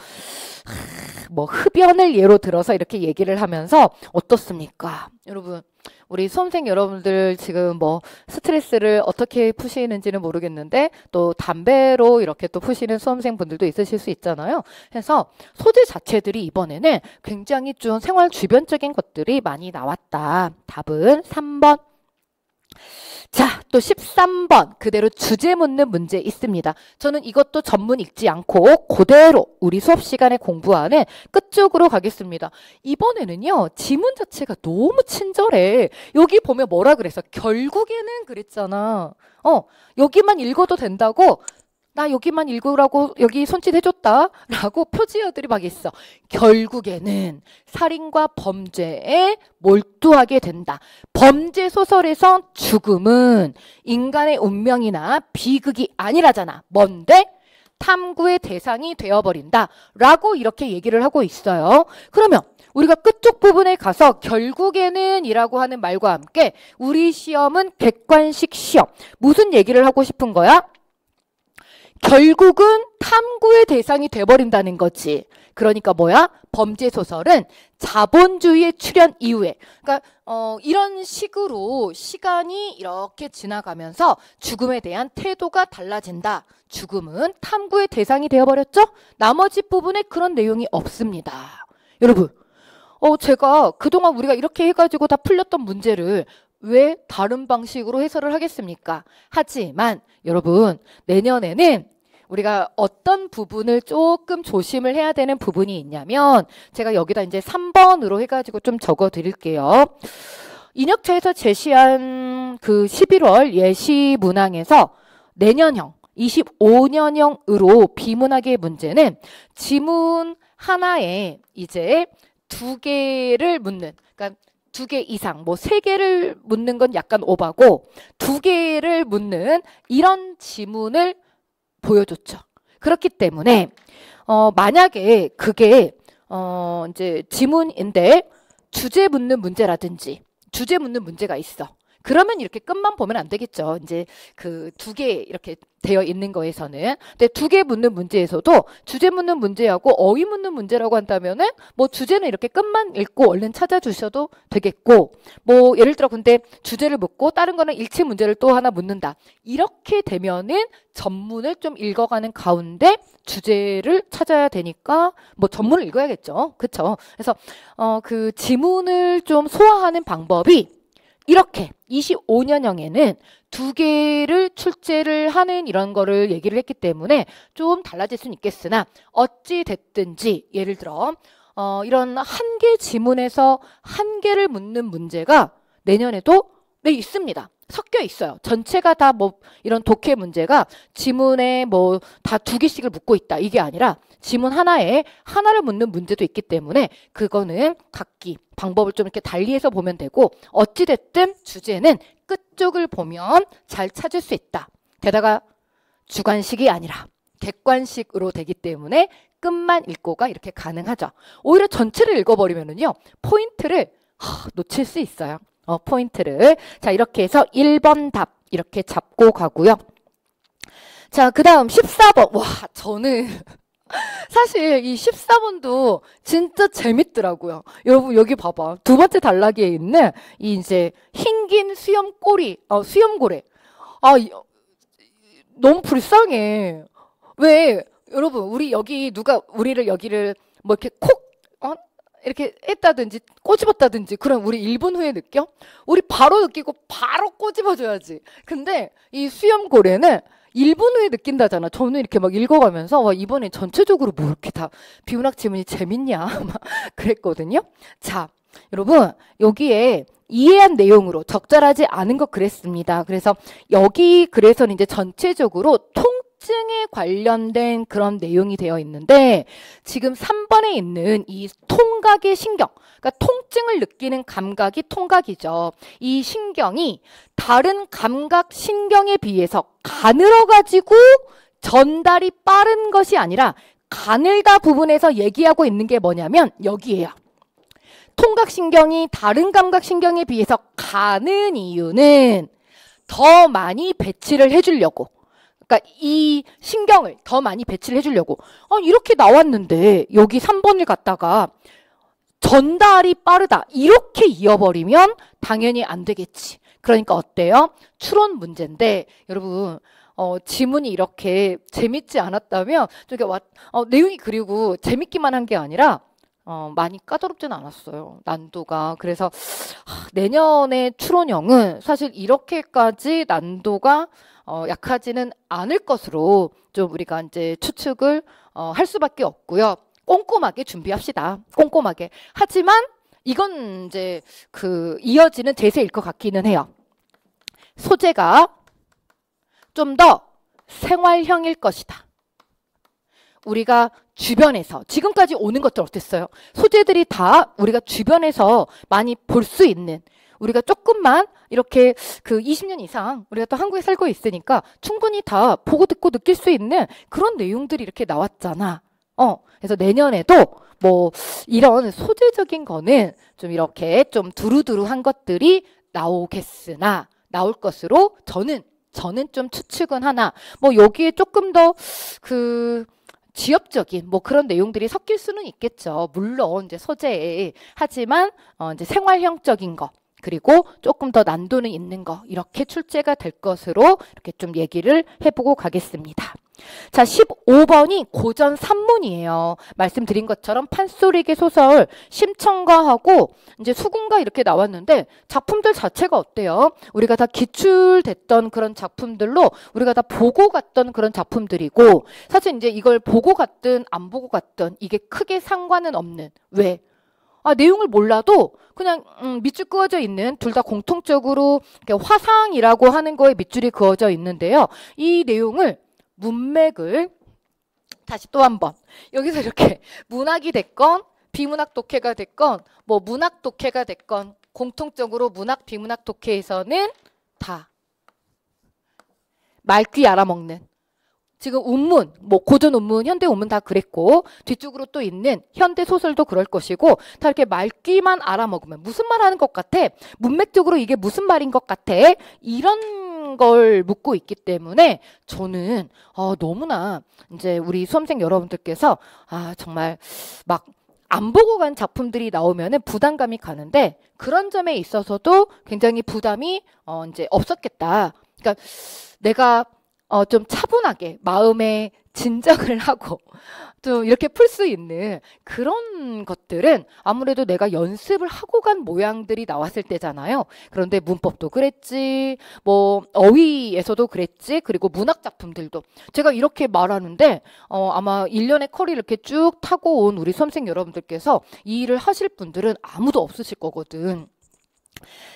뭐 흡연을 예로 들어서 이렇게 얘기를 하면서 어떻습니까? 여러분, 우리 수험생 여러분들 지금 뭐 스트레스를 어떻게 푸시는지는 모르겠는데 또 담배로 이렇게 또 푸시는 수험생 분들도 있으실 수 있잖아요. 그래서 소재 자체들이 이번에는 굉장히 좀 생활 주변적인 것들이 많이 나왔다. 답은 3번. 자, 또 13번 그대로 주제 묻는 문제 있습니다. 저는 이것도 전문 읽지 않고 그대로 우리 수업 시간에 공부하는 끝쪽으로 가겠습니다. 이번에는요, 지문 자체가 너무 친절해. 여기 보면 뭐라 그랬어? 결국에는 그랬잖아. 여기만 읽어도 된다고? 나 여기만 읽으라고 여기 손짓 해줬다 라고 표지어들이 막 있어. 결국에는 살인과 범죄에 몰두하게 된다. 범죄 소설에서 죽음은 인간의 운명이나 비극이 아니라잖아. 뭔데? 탐구의 대상이 되어버린다 라고 이렇게 얘기를 하고 있어요. 그러면 우리가 끝쪽 부분에 가서 결국에는 이라고 하는 말과 함께 우리 시험은 객관식 시험. 무슨 얘기를 하고 싶은 거야? 결국은 탐구의 대상이 돼버린다는 거지. 그러니까 뭐야? 범죄 소설은 자본주의의 출현 이후에, 그러니까 이런 식으로 시간이 이렇게 지나가면서 죽음에 대한 태도가 달라진다. 죽음은 탐구의 대상이 되어버렸죠? 나머지 부분에 그런 내용이 없습니다. 여러분, 제가 그동안 우리가 이렇게 해가지고 다 풀렸던 문제를 왜 다른 방식으로 해설을 하겠습니까? 하지만 여러분, 내년에는 우리가 어떤 부분을 조금 조심을 해야 되는 부분이 있냐면 제가 여기다 이제 3번으로 해가지고 좀 적어 드릴게요. 인혁차에서 제시한 그 11월 예시 문항에서 내년형 25년형으로 비문학의 문제는 지문 하나에 이제 2개를 묻는, 그러니까 2개 이상, 뭐 3개를 묻는 건 약간 오바고 2개를 묻는 이런 지문을 보여줬죠. 그렇기 때문에 만약에 그게 이제 지문인데 주제 묻는 문제라든지 주제 묻는 문제가 있어. 그러면 이렇게 끝만 보면 안 되겠죠. 이제 그 2개 이렇게 되어 있는 거에서는. 근데 2개 묻는 문제에서도 주제 묻는 문제하고 어휘 묻는 문제라고 한다면은 뭐 주제는 이렇게 끝만 읽고 얼른 찾아주셔도 되겠고, 뭐 예를 들어 근데 주제를 묻고 다른 거는 일치 문제를 또 하나 묻는다. 이렇게 되면은 전문을 좀 읽어가는 가운데 주제를 찾아야 되니까 뭐 전문을 읽어야겠죠. 그쵸? 그래서 그 지문을 좀 소화하는 방법이 이렇게 25년형에는 2개를 출제를 하는 이런 거를 얘기를 했기 때문에 좀 달라질 수는 있겠으나 어찌 됐든지 예를 들어 이런 1개 지문에서 1개를 묻는 문제가 내년에도 있습니다. 섞여 있어요. 전체가 다 뭐 이런 독해 문제가 지문에 뭐 다 2개씩을 묻고 있다. 이게 아니라 지문 하나에 하나를 묻는 문제도 있기 때문에 그거는 각기 방법을 좀 이렇게 달리해서 보면 되고, 어찌됐든 주제는 끝쪽을 보면 잘 찾을 수 있다. 게다가 주관식이 아니라 객관식으로 되기 때문에 끝만 읽고가 이렇게 가능하죠. 오히려 전체를 읽어버리면은요, 포인트를 놓칠 수 있어요. 포인트를. 자, 이렇게 해서 1번 답 이렇게 잡고 가고요. 자, 그 다음 14번. 와, 저는 사실 이 14번도 진짜 재밌더라고요. 여러분 여기 봐봐. 2번째 단락에 있는 이 이제 흰긴 수염꼬리, 수염고래. 너무 불쌍해. 왜 여러분 우리 여기 누가 우리를 여기를 뭐 이렇게 이렇게 했다든지 꼬집었다든지 그럼 우리 1분 후에 느껴? 우리 바로 느끼고 바로 꼬집어줘야지. 근데 이 수염고래는 1분 후에 느낀다잖아. 저는 이렇게 막 읽어가면서 와, 이번에 전체적으로 뭐 이렇게 다 비문학 지문이 재밌냐 막 그랬거든요. 자, 여러분 여기에 이해한 내용으로 적절하지 않은 거 그랬습니다. 그래서 여기 그래서는 이제 전체적으로 통증에 관련된 그런 내용이 되어 있는데 지금 3번에 있는 이 통과 통각의 신경, 그러니까 통증을 느끼는 감각이 통각이죠. 이 신경이 다른 감각 신경에 비해서 가늘어가지고 전달이 빠른 것이 아니라 가늘다 부분에서 얘기하고 있는 게 뭐냐면 여기에요. 통각신경이 다른 감각신경에 비해서 가는 이유는 더 많이 배치를 해주려고. 그러니까 이 신경을 더 많이 배치를 해주려고. 이렇게 나왔는데 여기 3번을 갖다가 전달이 빠르다. 이렇게 이어버리면 당연히 안 되겠지. 그러니까 어때요? 추론 문제인데 여러분 지문이 이렇게 재밌지 않았다면 내용이 그리고 재밌기만 한 게 아니라 많이 까다롭진 않았어요. 난도가. 그래서 내년의 추론형은 사실 이렇게까지 난도가 약하지는 않을 것으로 좀 우리가 이제 추측을 할 수밖에 없고요. 꼼꼼하게 준비합시다. 꼼꼼하게. 하지만 이건 이제 이어지는 대세일 것 같기는 해요. 소재가 좀 더 생활형일 것이다. 우리가 주변에서 지금까지 오는 것들 어땠어요? 소재들이 다 우리가 주변에서 많이 볼 수 있는, 우리가 조금만 이렇게 20년 이상 우리가 또 한국에 살고 있으니까 충분히 다 보고 듣고 느낄 수 있는 그런 내용들이 이렇게 나왔잖아. 그래서 내년에도 뭐 이런 소재적인 거는 좀 이렇게 좀 두루두루한 것들이 나오겠으나 나올 것으로 저는 좀 추측은 하나, 뭐 여기에 조금 더 지엽적인 뭐 그런 내용들이 섞일 수는 있겠죠. 물론 이제 소재에. 하지만 이제 생활형적인 거, 그리고 조금 더 난도는 있는 거, 이렇게 출제가 될 것으로 이렇게 좀 얘기를 해보고 가겠습니다. 자, 15번이 고전 산문이에요. 말씀드린 것처럼 판소리계 소설 심청가하고 이제 수군가 이렇게 나왔는데 작품들 자체가 어때요? 우리가 다 기출됐던 그런 작품들로 우리가 다 보고 갔던 그런 작품들이고, 사실 이제 이걸 보고 갔든 안 보고 갔든 이게 크게 상관은 없는. 왜? 내용을 몰라도 그냥 밑줄 그어져 있는, 둘 다 공통적으로 화상이라고 하는 거에 밑줄이 그어져 있는데요. 이 내용을 문맥을 다시 또 한번 여기서 이렇게 문학이 됐건 비문학 독해가 됐건 뭐 문학 독해가 됐건 공통적으로 문학 비문학 독해에서는 다 말귀 알아먹는, 지금 운문, 뭐 고전 운문, 현대 운문 다 그랬고 뒤쪽으로 또 있는 현대 소설도 그럴 것이고 다 이렇게 말귀만 알아먹으면 무슨 말 하는 것 같아? 문맥적으로 이게 무슨 말인 것 같아? 이런 걸 묻고 있기 때문에 저는 너무나 이제 우리 수험생 여러분들께서 정말 막 안 보고 간 작품들이 나오면은 부담감이 가는데 그런 점에 있어서도 굉장히 부담이 이제 없었겠다. 그러니까 내가 좀 차분하게 마음에 진정을 하고 좀 이렇게 풀 수 있는 그런 것들은 아무래도 내가 연습을 하고 간 모양들이 나왔을 때잖아요. 그런데 문법도 그랬지, 뭐 어휘에서도 그랬지, 그리고 문학 작품들도 제가 이렇게 말하는데 아마 1년의 커리를 이렇게 쭉 타고 온 우리 수험생 여러분들께서 이 일을 하실 분들은 아무도 없으실 거거든.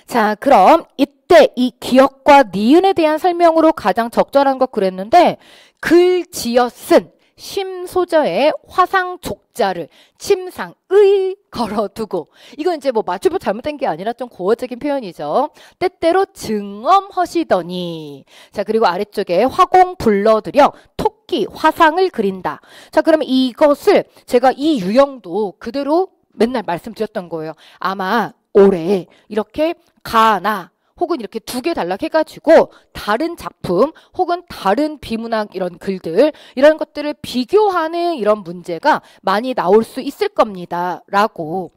자, 그럼 이때 이 기역과 니은에 대한 설명으로 가장 적절한 것 그랬는데, 글 지어 쓴 심소저의 화상 족자를 침상의 걸어두고, 이건 이제 뭐 맞춤법 잘못된 게 아니라 좀 고어적인 표현이죠. 때때로 증엄허시더니. 자, 그리고 아래쪽에 화공 불러들여 토끼 화상을 그린다. 자, 그러면 이것을 제가 이 유형도 그대로 맨날 말씀드렸던 거예요. 아마 올해 이렇게 가나 혹은 이렇게 두 개 단락해가지고 다른 작품 혹은 다른 비문학 이런 글들, 이런 것들을 비교하는 이런 문제가 많이 나올 수 있을 겁니다 라고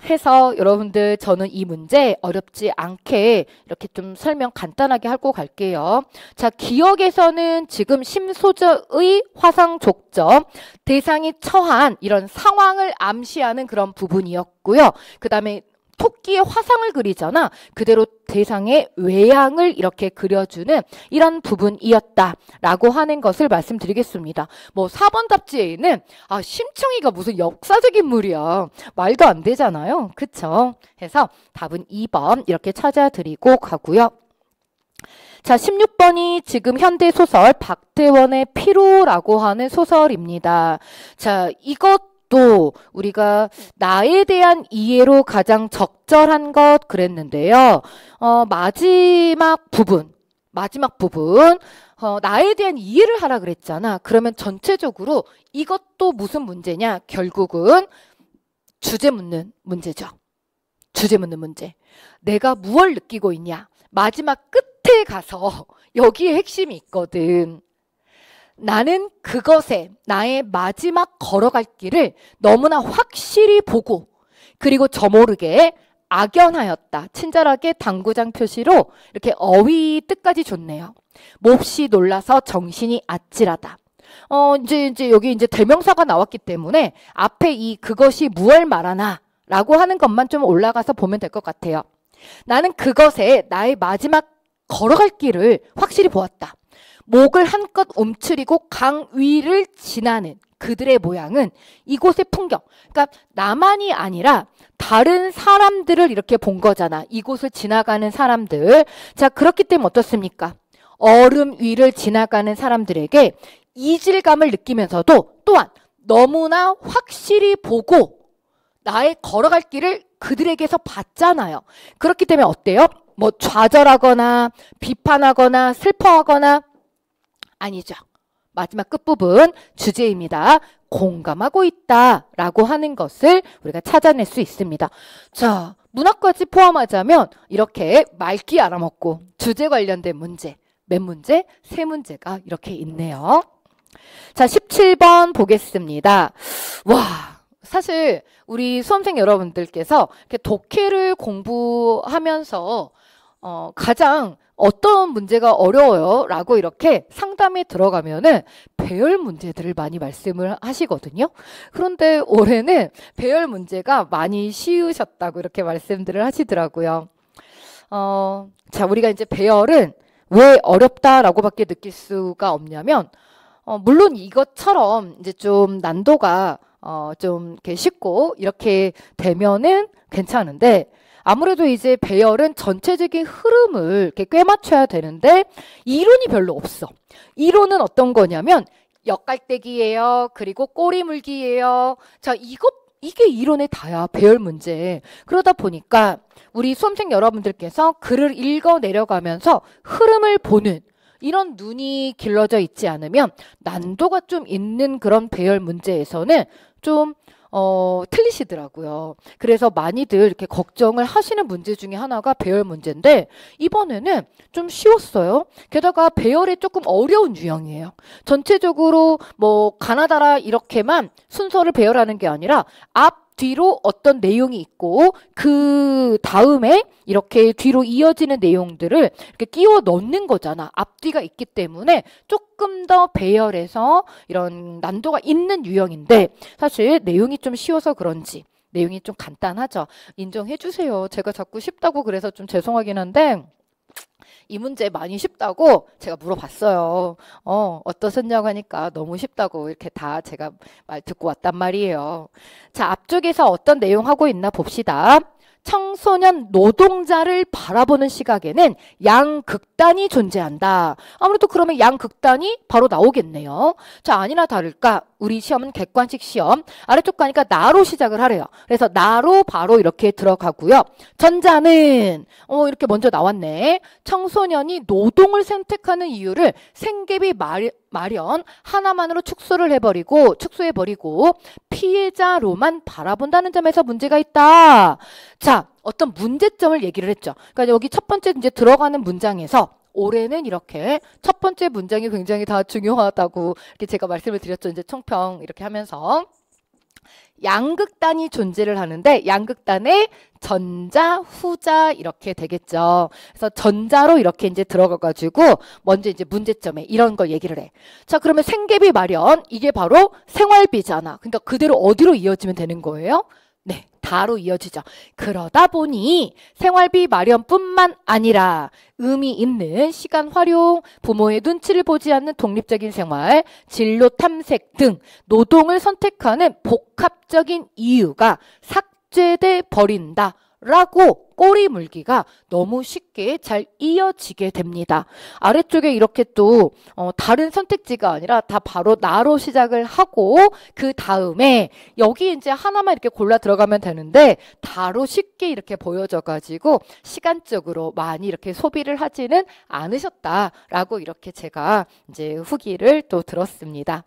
해서 여러분들 저는 이 문제 어렵지 않게 이렇게 좀 설명 간단하게 하고 갈게요. 자, 기역에서는 지금 심소저의 화상족점, 대상이 처한 이런 상황을 암시하는 그런 부분이었고요. 그 다음에 토끼의 화상을 그리잖아. 그대로 대상의 외양을 이렇게 그려주는 이런 부분이었다라고 하는 것을 말씀드리겠습니다. 뭐 4번 답지에는 심청이가 무슨 역사적 인물이야. 말도 안 되잖아요. 그쵸? 해서 답은 2번 이렇게 찾아드리고 가고요. 자, 16번이 지금 현대소설 박태원의 피로라고 하는 소설입니다. 자, 이것 이것도 우리가 나에 대한 이해로 가장 적절한 것 그랬는데요. 마지막 부분 나에 대한 이해를 하라 그랬잖아. 그러면 전체적으로 이것도 무슨 문제냐? 결국은 주제 묻는 문제죠. 주제 묻는 문제. 내가 무엇을 느끼고 있냐? 마지막 끝에 가서 여기에 핵심이 있거든. 나는 그것에 나의 마지막 걸어갈 길을 너무나 확실히 보고 그리고 저모르게 악연하였다. 친절하게 당구장 표시로 이렇게 어휘 뜻까지 줬네요. 몹시 놀라서 정신이 아찔하다. 이제 여기 이제 대명사가 나왔기 때문에 앞에 이 그것이 무얼 말하나 라고 하는 것만 좀 올라가서 보면 될 것 같아요. 나는 그것에 나의 마지막 걸어갈 길을 확실히 보았다. 목을 한껏 움츠리고 강 위를 지나는 그들의 모양은 이곳의 풍경. 그러니까 나만이 아니라 다른 사람들을 이렇게 본 거잖아. 이곳을 지나가는 사람들. 자, 그렇기 때문에 어떻습니까? 얼음 위를 지나가는 사람들에게 이질감을 느끼면서도 또한 너무나 확실히 보고 나의 걸어갈 길을 그들에게서 봤잖아요. 그렇기 때문에 어때요? 뭐 좌절하거나 비판하거나 슬퍼하거나 아니죠. 마지막 끝부분 주제입니다. 공감하고 있다라고 하는 것을 우리가 찾아낼 수 있습니다. 자, 문학까지 포함하자면 이렇게 맑게 알아먹고 주제 관련된 문제, 몇 문제? 세 문제가 이렇게 있네요. 자, 17번 보겠습니다. 와, 사실 우리 수험생 여러분들께서 이렇게 독해를 공부하면서 가장 어떤 문제가 어려워요? 라고 이렇게 상담에 들어가면은 배열 문제들을 많이 말씀을 하시거든요. 그런데 올해는 배열 문제가 많이 쉬우셨다고 이렇게 말씀들을 하시더라고요. 자, 우리가 이제 배열은 왜 어렵다라고 밖에 느낄 수가 없냐면, 물론 이것처럼 이제 좀 난도가 좀 이렇게 쉽고 이렇게 되면은 괜찮은데, 아무래도 이제 배열은 전체적인 흐름을 이렇게 꿰맞춰야 되는데 이론이 별로 없어. 이론은 어떤 거냐면 역갈대기예요. 그리고 꼬리물기예요. 자, 이게 이론의 다야. 배열 문제. 그러다 보니까 우리 수험생 여러분들께서 글을 읽어 내려가면서 흐름을 보는 이런 눈이 길러져 있지 않으면 난도가 좀 있는 그런 배열 문제에서는 좀 틀리시더라고요. 그래서 많이들 이렇게 걱정을 하시는 문제 중에 하나가 배열 문제인데 이번에는 좀 쉬웠어요. 게다가 배열이 조금 어려운 유형이에요. 전체적으로 뭐 가나다라 이렇게만 순서를 배열하는 게 아니라 앞 뒤로 어떤 내용이 있고 그 다음에 이렇게 뒤로 이어지는 내용들을 이렇게 끼워 넣는 거잖아. 앞뒤가 있기 때문에 조금 더 배열해서 이런 난도가 있는 유형인데 사실 내용이 좀 쉬워서 그런지 내용이 좀 간단하죠. 인정해 주세요. 제가 자꾸 쉽다고 그래서 좀 죄송하긴 한데 이 문제 많이 쉽다고 제가 물어봤어요. 어떠셨냐고 하니까 너무 쉽다고 이렇게 다 제가 말 듣고 왔단 말이에요. 자, 앞쪽에서 어떤 내용 하고 있나 봅시다. 청소년 노동자를 바라보는 시각에는 양극단이 존재한다. 아무래도 그러면 양극단이 바로 나오겠네요. 자, 아니나 다를까 우리 시험은 객관식 시험 아래쪽 가니까 나로 시작을 하래요. 그래서 나로 바로 이렇게 들어가고요. 전자는 이렇게 먼저 나왔네. 청소년이 노동을 선택하는 이유를 생계비 마련 하나만으로 축소해버리고 피해자로만 바라본다는 점에서 문제가 있다. 자, 어떤 문제점을 얘기를 했죠. 그러니까 여기 첫 번째 이제 들어가는 문장에서 올해는 이렇게 첫 번째 문장이 굉장히 다 중요하다고 이렇게 제가 말씀을 드렸죠. 이제 총평 이렇게 하면서 양극단이 존재를 하는데 양극단의 전자, 후자 이렇게 되겠죠. 그래서 전자로 이렇게 이제 들어가가지고 먼저 이제 문제점에 이런 걸 얘기를 해. 자, 그러면 생계비 마련 이게 바로 생활비잖아. 그러니까 그대로 어디로 이어지면 되는 거예요? 네, 다로 이어지죠. 그러다 보니 생활비 마련뿐만 아니라 의미 있는 시간 활용, 부모의 눈치를 보지 않는 독립적인 생활, 진로 탐색 등 노동을 선택하는 복합적인 이유가 삭제돼 버린다 라고 꼬리 물기가 너무 쉽게 잘 이어지게 됩니다. 아래쪽에 이렇게 또 다른 선택지가 아니라 다 바로 나로 시작을 하고 그 다음에 여기 이제 하나만 이렇게 골라 들어가면 되는데 다로 쉽게 이렇게 보여져 가지고 시간적으로 많이 이렇게 소비를 하지는 않으셨다라고 이렇게 제가 이제 후기를 또 들었습니다.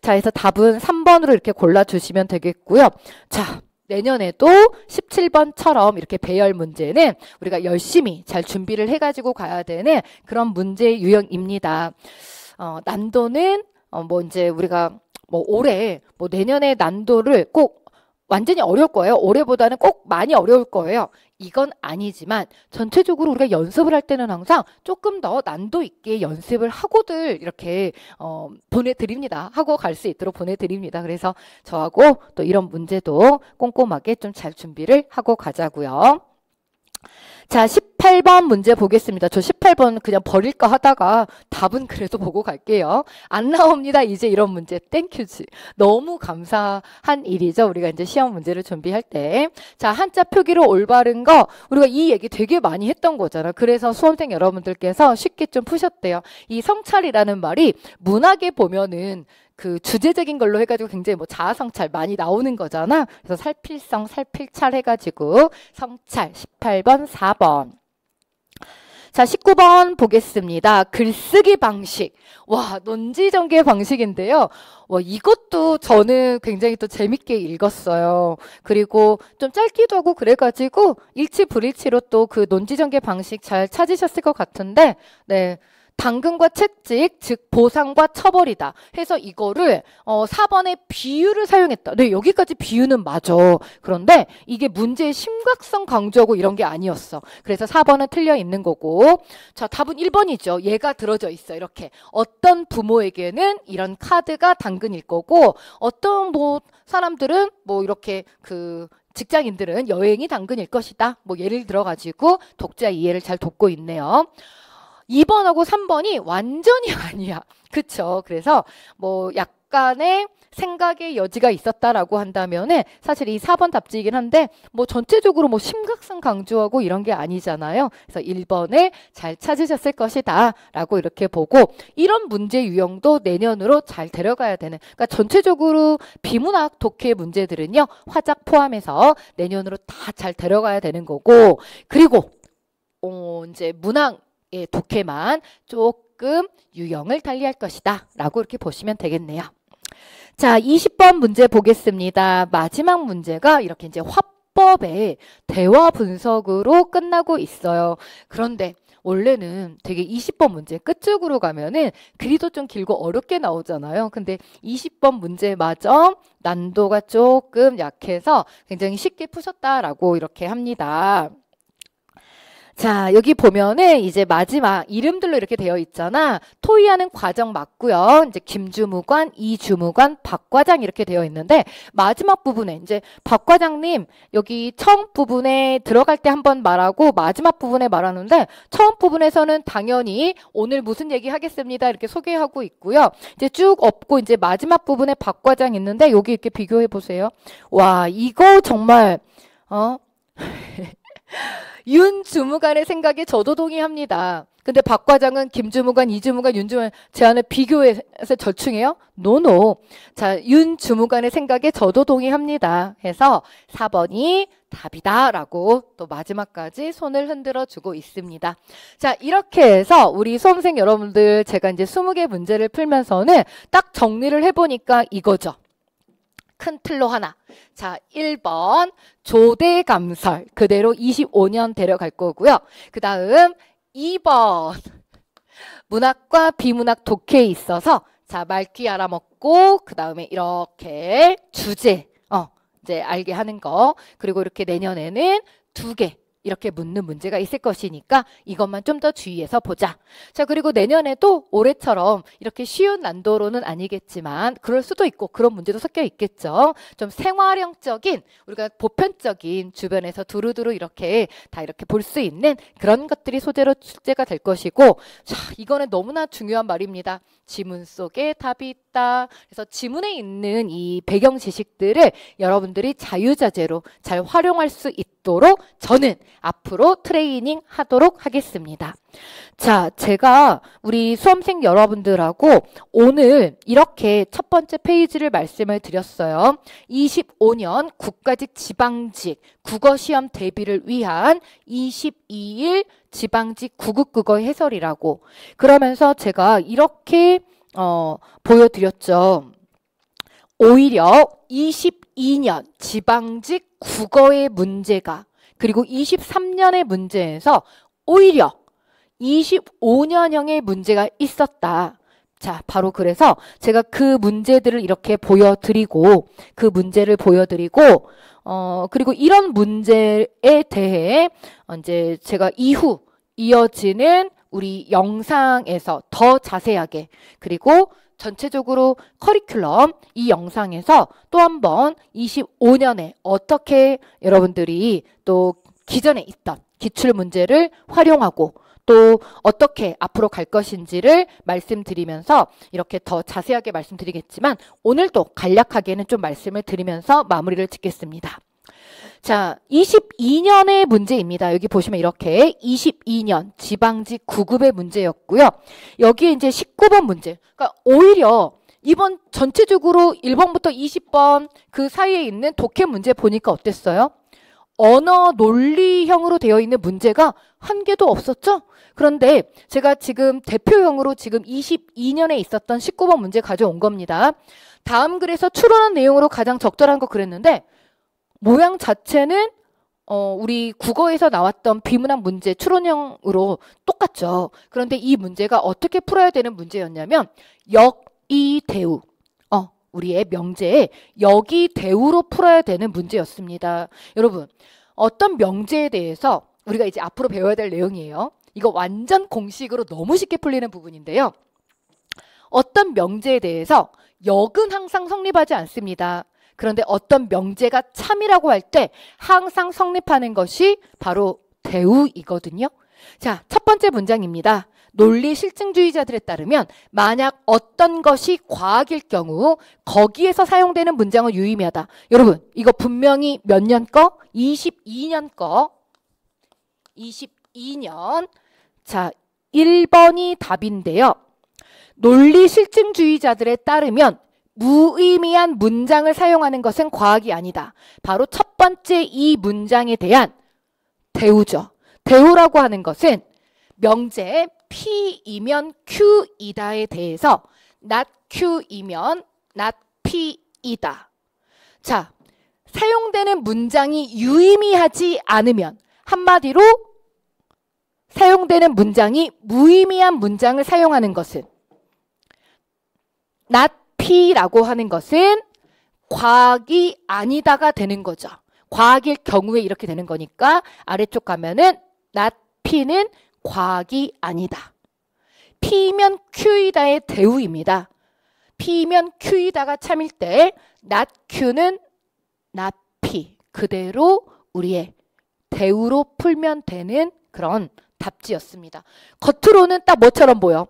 자, 그래서 답은 3번으로 이렇게 골라 주시면 되겠고요. 자, 내년에도 17번처럼 이렇게 배열 문제는 우리가 열심히 잘 준비를 해가지고 가야 되는 그런 문제 유형입니다. 난도는 뭐 이제 우리가 뭐 올해 뭐 내년에 난도를 꼭 완전히 어려울 거예요. 올해보다는 꼭 많이 어려울 거예요. 이건 아니지만 전체적으로 우리가 연습을 할 때는 항상 조금 더 난도 있게 연습을 하고들 이렇게 보내드립니다. 하고 갈 수 있도록 보내드립니다. 그래서 저하고 또 이런 문제도 꼼꼼하게 좀 잘 준비를 하고 가자고요. 자, 18번 문제 보겠습니다. 저 18번 그냥 버릴까 하다가 답은 그래도 보고 갈게요. 안 나옵니다. 이제 이런 문제. 땡큐지. 너무 감사한 일이죠. 우리가 이제 시험 문제를 준비할 때. 자, 한자 표기로 올바른 거 우리가 이 얘기 되게 많이 했던 거잖아. 그래서 수험생 여러분들께서 쉽게 좀 푸셨대요. 이 성찰이라는 말이 문학에 보면은 그 주제적인 걸로 해가지고 굉장히 뭐 자아성찰 많이 나오는 거잖아. 그래서 살필성, 살필찰 해가지고 성찰 18번, 4번. 자, 19번 보겠습니다. 글쓰기 방식. 와, 논지전개 방식인데요. 와, 이것도 저는 굉장히 또 재밌게 읽었어요. 그리고 좀 짧기도 하고 그래가지고 일치불일치로 또 그 논지전개 방식 잘 찾으셨을 것 같은데, 네. 당근과 채찍, 즉 보상과 처벌이다 해서 이거를 4번에 비유를 사용했다. 네, 여기까지 비유는 맞아. 그런데 이게 문제의 심각성 강조하고 이런 게 아니었어. 그래서 4번은 틀려 있는 거고. 자, 답은 1번이죠. 얘가 들어져 있어. 이렇게 어떤 부모에게는 이런 카드가 당근일 거고 어떤 뭐 사람들은 뭐 이렇게 그 직장인들은 여행이 당근일 것이다. 뭐 예를 들어 가지고 독자 이해를 잘 돕고 있네요. 2번하고 3번이 완전히 아니야. 그쵸? 그래서 뭐 약간의 생각의 여지가 있었다라고 한다면은 사실 이 4번 답지이긴 한데 뭐 전체적으로 뭐 심각성 강조하고 이런 게 아니잖아요. 그래서 1번을 잘 찾으셨을 것이다 라고 이렇게 보고 이런 문제 유형도 내년으로 잘 데려가야 되는 그러니까 전체적으로 비문학 독해 문제들은요. 화작 포함해서 내년으로 다 잘 데려가야 되는 거고 그리고 이제 문학 독해만 조금 유형을 달리할 것이다 라고 이렇게 보시면 되겠네요. 자, 20번 문제 보겠습니다. 마지막 문제가 이렇게 이제 화법의 대화 분석으로 끝나고 있어요. 그런데 원래는 되게 20번 문제 끝쪽으로 가면은 글이도 좀 길고 어렵게 나오잖아요. 근데 20번 문제마저 난도가 조금 약해서 굉장히 쉽게 푸셨다라고 이렇게 합니다. 자, 여기 보면은 이제 마지막 이름들로 이렇게 되어 있잖아. 토의하는 과정 맞고요. 이제 김주무관, 이주무관, 박과장 이렇게 되어 있는데 마지막 부분에 이제 박과장님 여기 처음 부분에 들어갈 때 한번 말하고 마지막 부분에 말하는데 처음 부분에서는 당연히 오늘 무슨 얘기 하겠습니다. 이렇게 소개하고 있고요. 이제 쭉 엎고 이제 마지막 부분에 박과장 있는데 여기 이렇게 비교해 보세요. 와, 이거 정말 윤 주무관의 생각에 저도 동의합니다. 근데 박 과장은 김주무관, 이주무관, 윤주무관 제안을 비교해서 절충해요? 노노. 자, 윤 주무관의 생각에 저도 동의합니다. 해서 4번이 답이다라고 또 마지막까지 손을 흔들어 주고 있습니다. 자, 이렇게 해서 우리 수험생 여러분들 제가 이제 20개 문제를 풀면서는 딱 정리를 해보니까 이거죠. 큰 틀로 하나. 자, 1번 조대감설 그대로 25년 데려갈 거고요. 그 다음 2번 문학과 비문학 독해에 있어서 자, 말귀 알아먹고 그 다음에 이렇게 주제 이제 알게 하는 거 그리고 이렇게 내년에는 2개 이렇게 묻는 문제가 있을 것이니까 이것만 좀 더 주의해서 보자. 자, 그리고 내년에도 올해처럼 이렇게 쉬운 난도로는 아니겠지만 그럴 수도 있고 그런 문제도 섞여 있겠죠. 좀 생활형적인 우리가 보편적인 주변에서 두루두루 이렇게 다 이렇게 볼 수 있는 그런 것들이 소재로 출제가 될 것이고, 자, 이거는 너무나 중요한 말입니다. 지문 속에 답이 있다. 그래서 지문에 있는 이 배경 지식들을 여러분들이 자유자재로 잘 활용할 수 있도록 저는 앞으로 트레이닝 하도록 하겠습니다. 자, 제가 우리 수험생 여러분들하고 오늘 이렇게 첫 번째 페이지를 말씀을 드렸어요. 25년 국가직 지방직 국어시험 대비를 위한 22일 지방직 구급국어 해설이라고. 그러면서 제가 이렇게 보여드렸죠. 오히려 22년 지방직 국어의 문제가, 그리고 23년의 문제에서 오히려 25년형의 문제가 있었다. 자, 바로 그래서 제가 그 문제들을 이렇게 보여드리고, 그 문제를 보여드리고, 그리고 이런 문제에 대해 이제 제가 이후 이어지는 우리 영상에서 더 자세하게, 그리고 전체적으로 커리큘럼 이 영상에서 또 한번 25년에 어떻게 여러분들이 또 기존에 있던 기출문제를 활용하고 또 어떻게 앞으로 갈 것인지를 말씀드리면서 이렇게 더 자세하게 말씀드리겠지만 오늘도 간략하게는 좀 말씀을 드리면서 마무리를 짓겠습니다. 자, 22년의 문제입니다. 여기 보시면 이렇게 22년 지방직 9급의 문제였고요. 여기에 이제 19번 문제. 그러니까 오히려 이번 전체적으로 1번부터 20번 그 사이에 있는 독해 문제 보니까 어땠어요? 언어 논리형으로 되어 있는 문제가 한 개도 없었죠? 그런데 제가 지금 대표형으로 지금 22년에 있었던 19번 문제 가져온 겁니다. 다음 글에서 추론한 내용으로 가장 적절한 거 그랬는데 모양 자체는 우리 국어에서 나왔던 비문학 문제 추론형으로 똑같죠. 그런데 이 문제가 어떻게 풀어야 되는 문제였냐면 역이대우. 우리의 명제에 역이대우로 풀어야 되는 문제였습니다. 여러분, 어떤 명제에 대해서 우리가 이제 앞으로 배워야 될 내용이에요. 이거 완전 공식으로 너무 쉽게 풀리는 부분인데요. 어떤 명제에 대해서 역은 항상 성립하지 않습니다. 그런데 어떤 명제가 참이라고 할 때 항상 성립하는 것이 바로 대우이거든요. 자, 첫 번째 문장입니다. 논리 실증주의자들에 따르면 만약 어떤 것이 과학일 경우 거기에서 사용되는 문장은 유의미하다. 여러분, 이거 분명히 몇 년 거? 22년 거. 22년. 자, 1번이 답인데요. 논리 실증주의자들에 따르면 무의미한 문장을 사용하는 것은 과학이 아니다. 바로 첫 번째 이 문장에 대한 대우죠. 대우라고 하는 것은 명제 P이면 Q이다에 대해서 not Q이면 not P이다. 자, 사용되는 문장이 유의미하지 않으면, 한마디로 사용되는 문장이 무의미한 문장을 사용하는 것은 not P라고 하는 것은 과학이 아니다가 되는 거죠. 과학일 경우에 이렇게 되는 거니까 아래쪽 가면은 not P는 과학이 아니다. P면 Q이다의 대우입니다. P면 Q이다가 참일 때 not Q는 not P. 그대로 우리의 대우로 풀면 되는 그런 답지였습니다. 겉으로는 딱 뭐처럼 보여?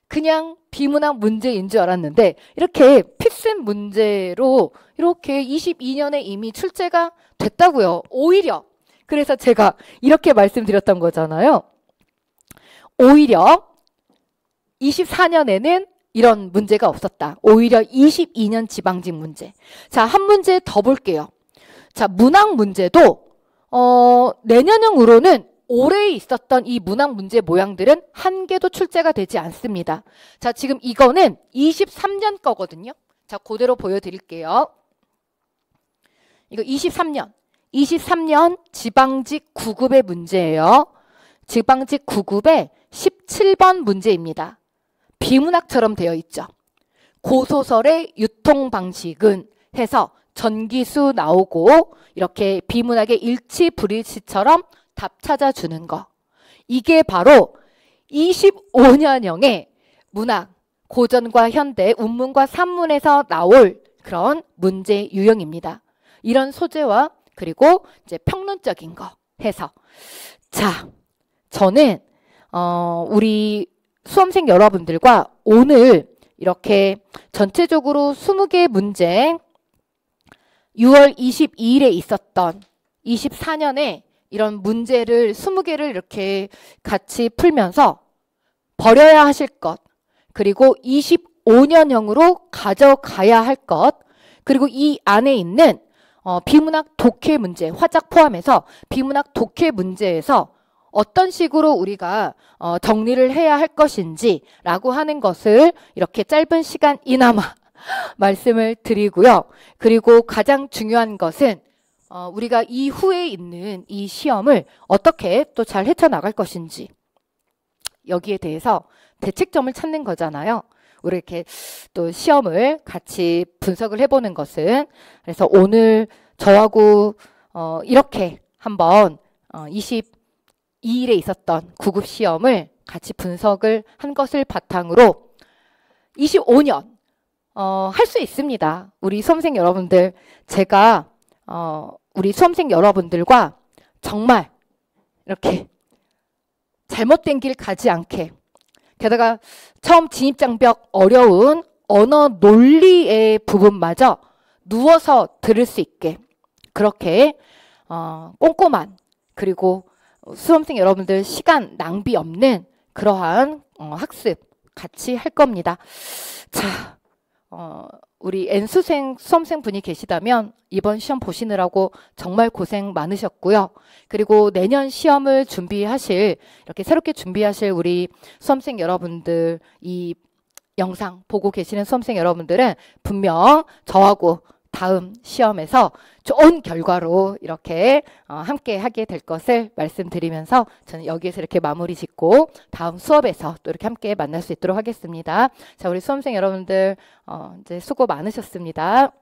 그냥 비문학 문제인 줄 알았는데 이렇게 필승 문제로 이렇게 22년에 이미 출제가 됐다고요. 오히려 그래서 제가 이렇게 말씀드렸던 거잖아요. 오히려 24년에는 이런 문제가 없었다. 오히려 22년 지방직 문제. 자, 한 문제 더 볼게요. 자, 문학 문제도 내년형으로는 올해 있었던 이 문학 문제 모양들은 한 개도 출제가 되지 않습니다. 자, 지금 이거는 23년 거거든요. 자, 그대로 보여드릴게요. 이거 23년 지방직 9급의 문제예요. 지방직 9급의 17번 문제입니다. 비문학처럼 되어 있죠. 고소설의 유통 방식은 해서 전기수 나오고 이렇게 비문학의 일치 불일치처럼 답 찾아주는 거. 이게 바로 25년형의 문학, 고전과 현대, 운문과 산문에서 나올 그런 문제 유형입니다. 이런 소재와 그리고 이제 평론적인 거 해서. 자, 저는 우리 수험생 여러분들과 오늘 이렇게 전체적으로 20개 문제 6월 22일에 있었던 24년에 이런 문제를 20개를 이렇게 같이 풀면서 버려야 하실 것, 그리고 25년형으로 가져가야 할 것, 그리고 이 안에 있는 비문학 독해 문제, 화작 포함해서 비문학 독해 문제에서 어떤 식으로 우리가 정리를 해야 할 것인지 라고 하는 것을 이렇게 짧은 시간 이나마 말씀을 드리고요. 그리고 가장 중요한 것은 우리가 이후에 있는 이 시험을 어떻게 또 잘 헤쳐나갈 것인지 여기에 대해서 대책점을 찾는 거잖아요. 우리 이렇게 또 시험을 같이 분석을 해보는 것은. 그래서 오늘 저하고 이렇게 한번 22일에 있었던 9급 시험을 같이 분석을 한 것을 바탕으로 25년 할 수 있습니다. 우리 수험생 여러분들, 제가 우리 수험생 여러분들과 정말 이렇게 잘못된 길 가지 않게, 게다가 처음 진입장벽 어려운 언어 논리의 부분마저 누워서 들을 수 있게 그렇게 꼼꼼한, 그리고 수험생 여러분들 시간 낭비 없는 그러한 학습 같이 할 겁니다. 자, 우리 N수생 수험생 분이 계시다면 이번 시험 보시느라고 정말 고생 많으셨고요. 그리고 내년 시험을 준비하실, 이렇게 새롭게 준비하실 우리 수험생 여러분들, 이 영상 보고 계시는 수험생 여러분들은 분명 저하고 다음 시험에서 좋은 결과로 이렇게 함께 하게 될 것을 말씀드리면서 저는 여기에서 이렇게 마무리 짓고 다음 수업에서 또 이렇게 함께 만날 수 있도록 하겠습니다. 자, 우리 수험생 여러분들 이제 수고 많으셨습니다.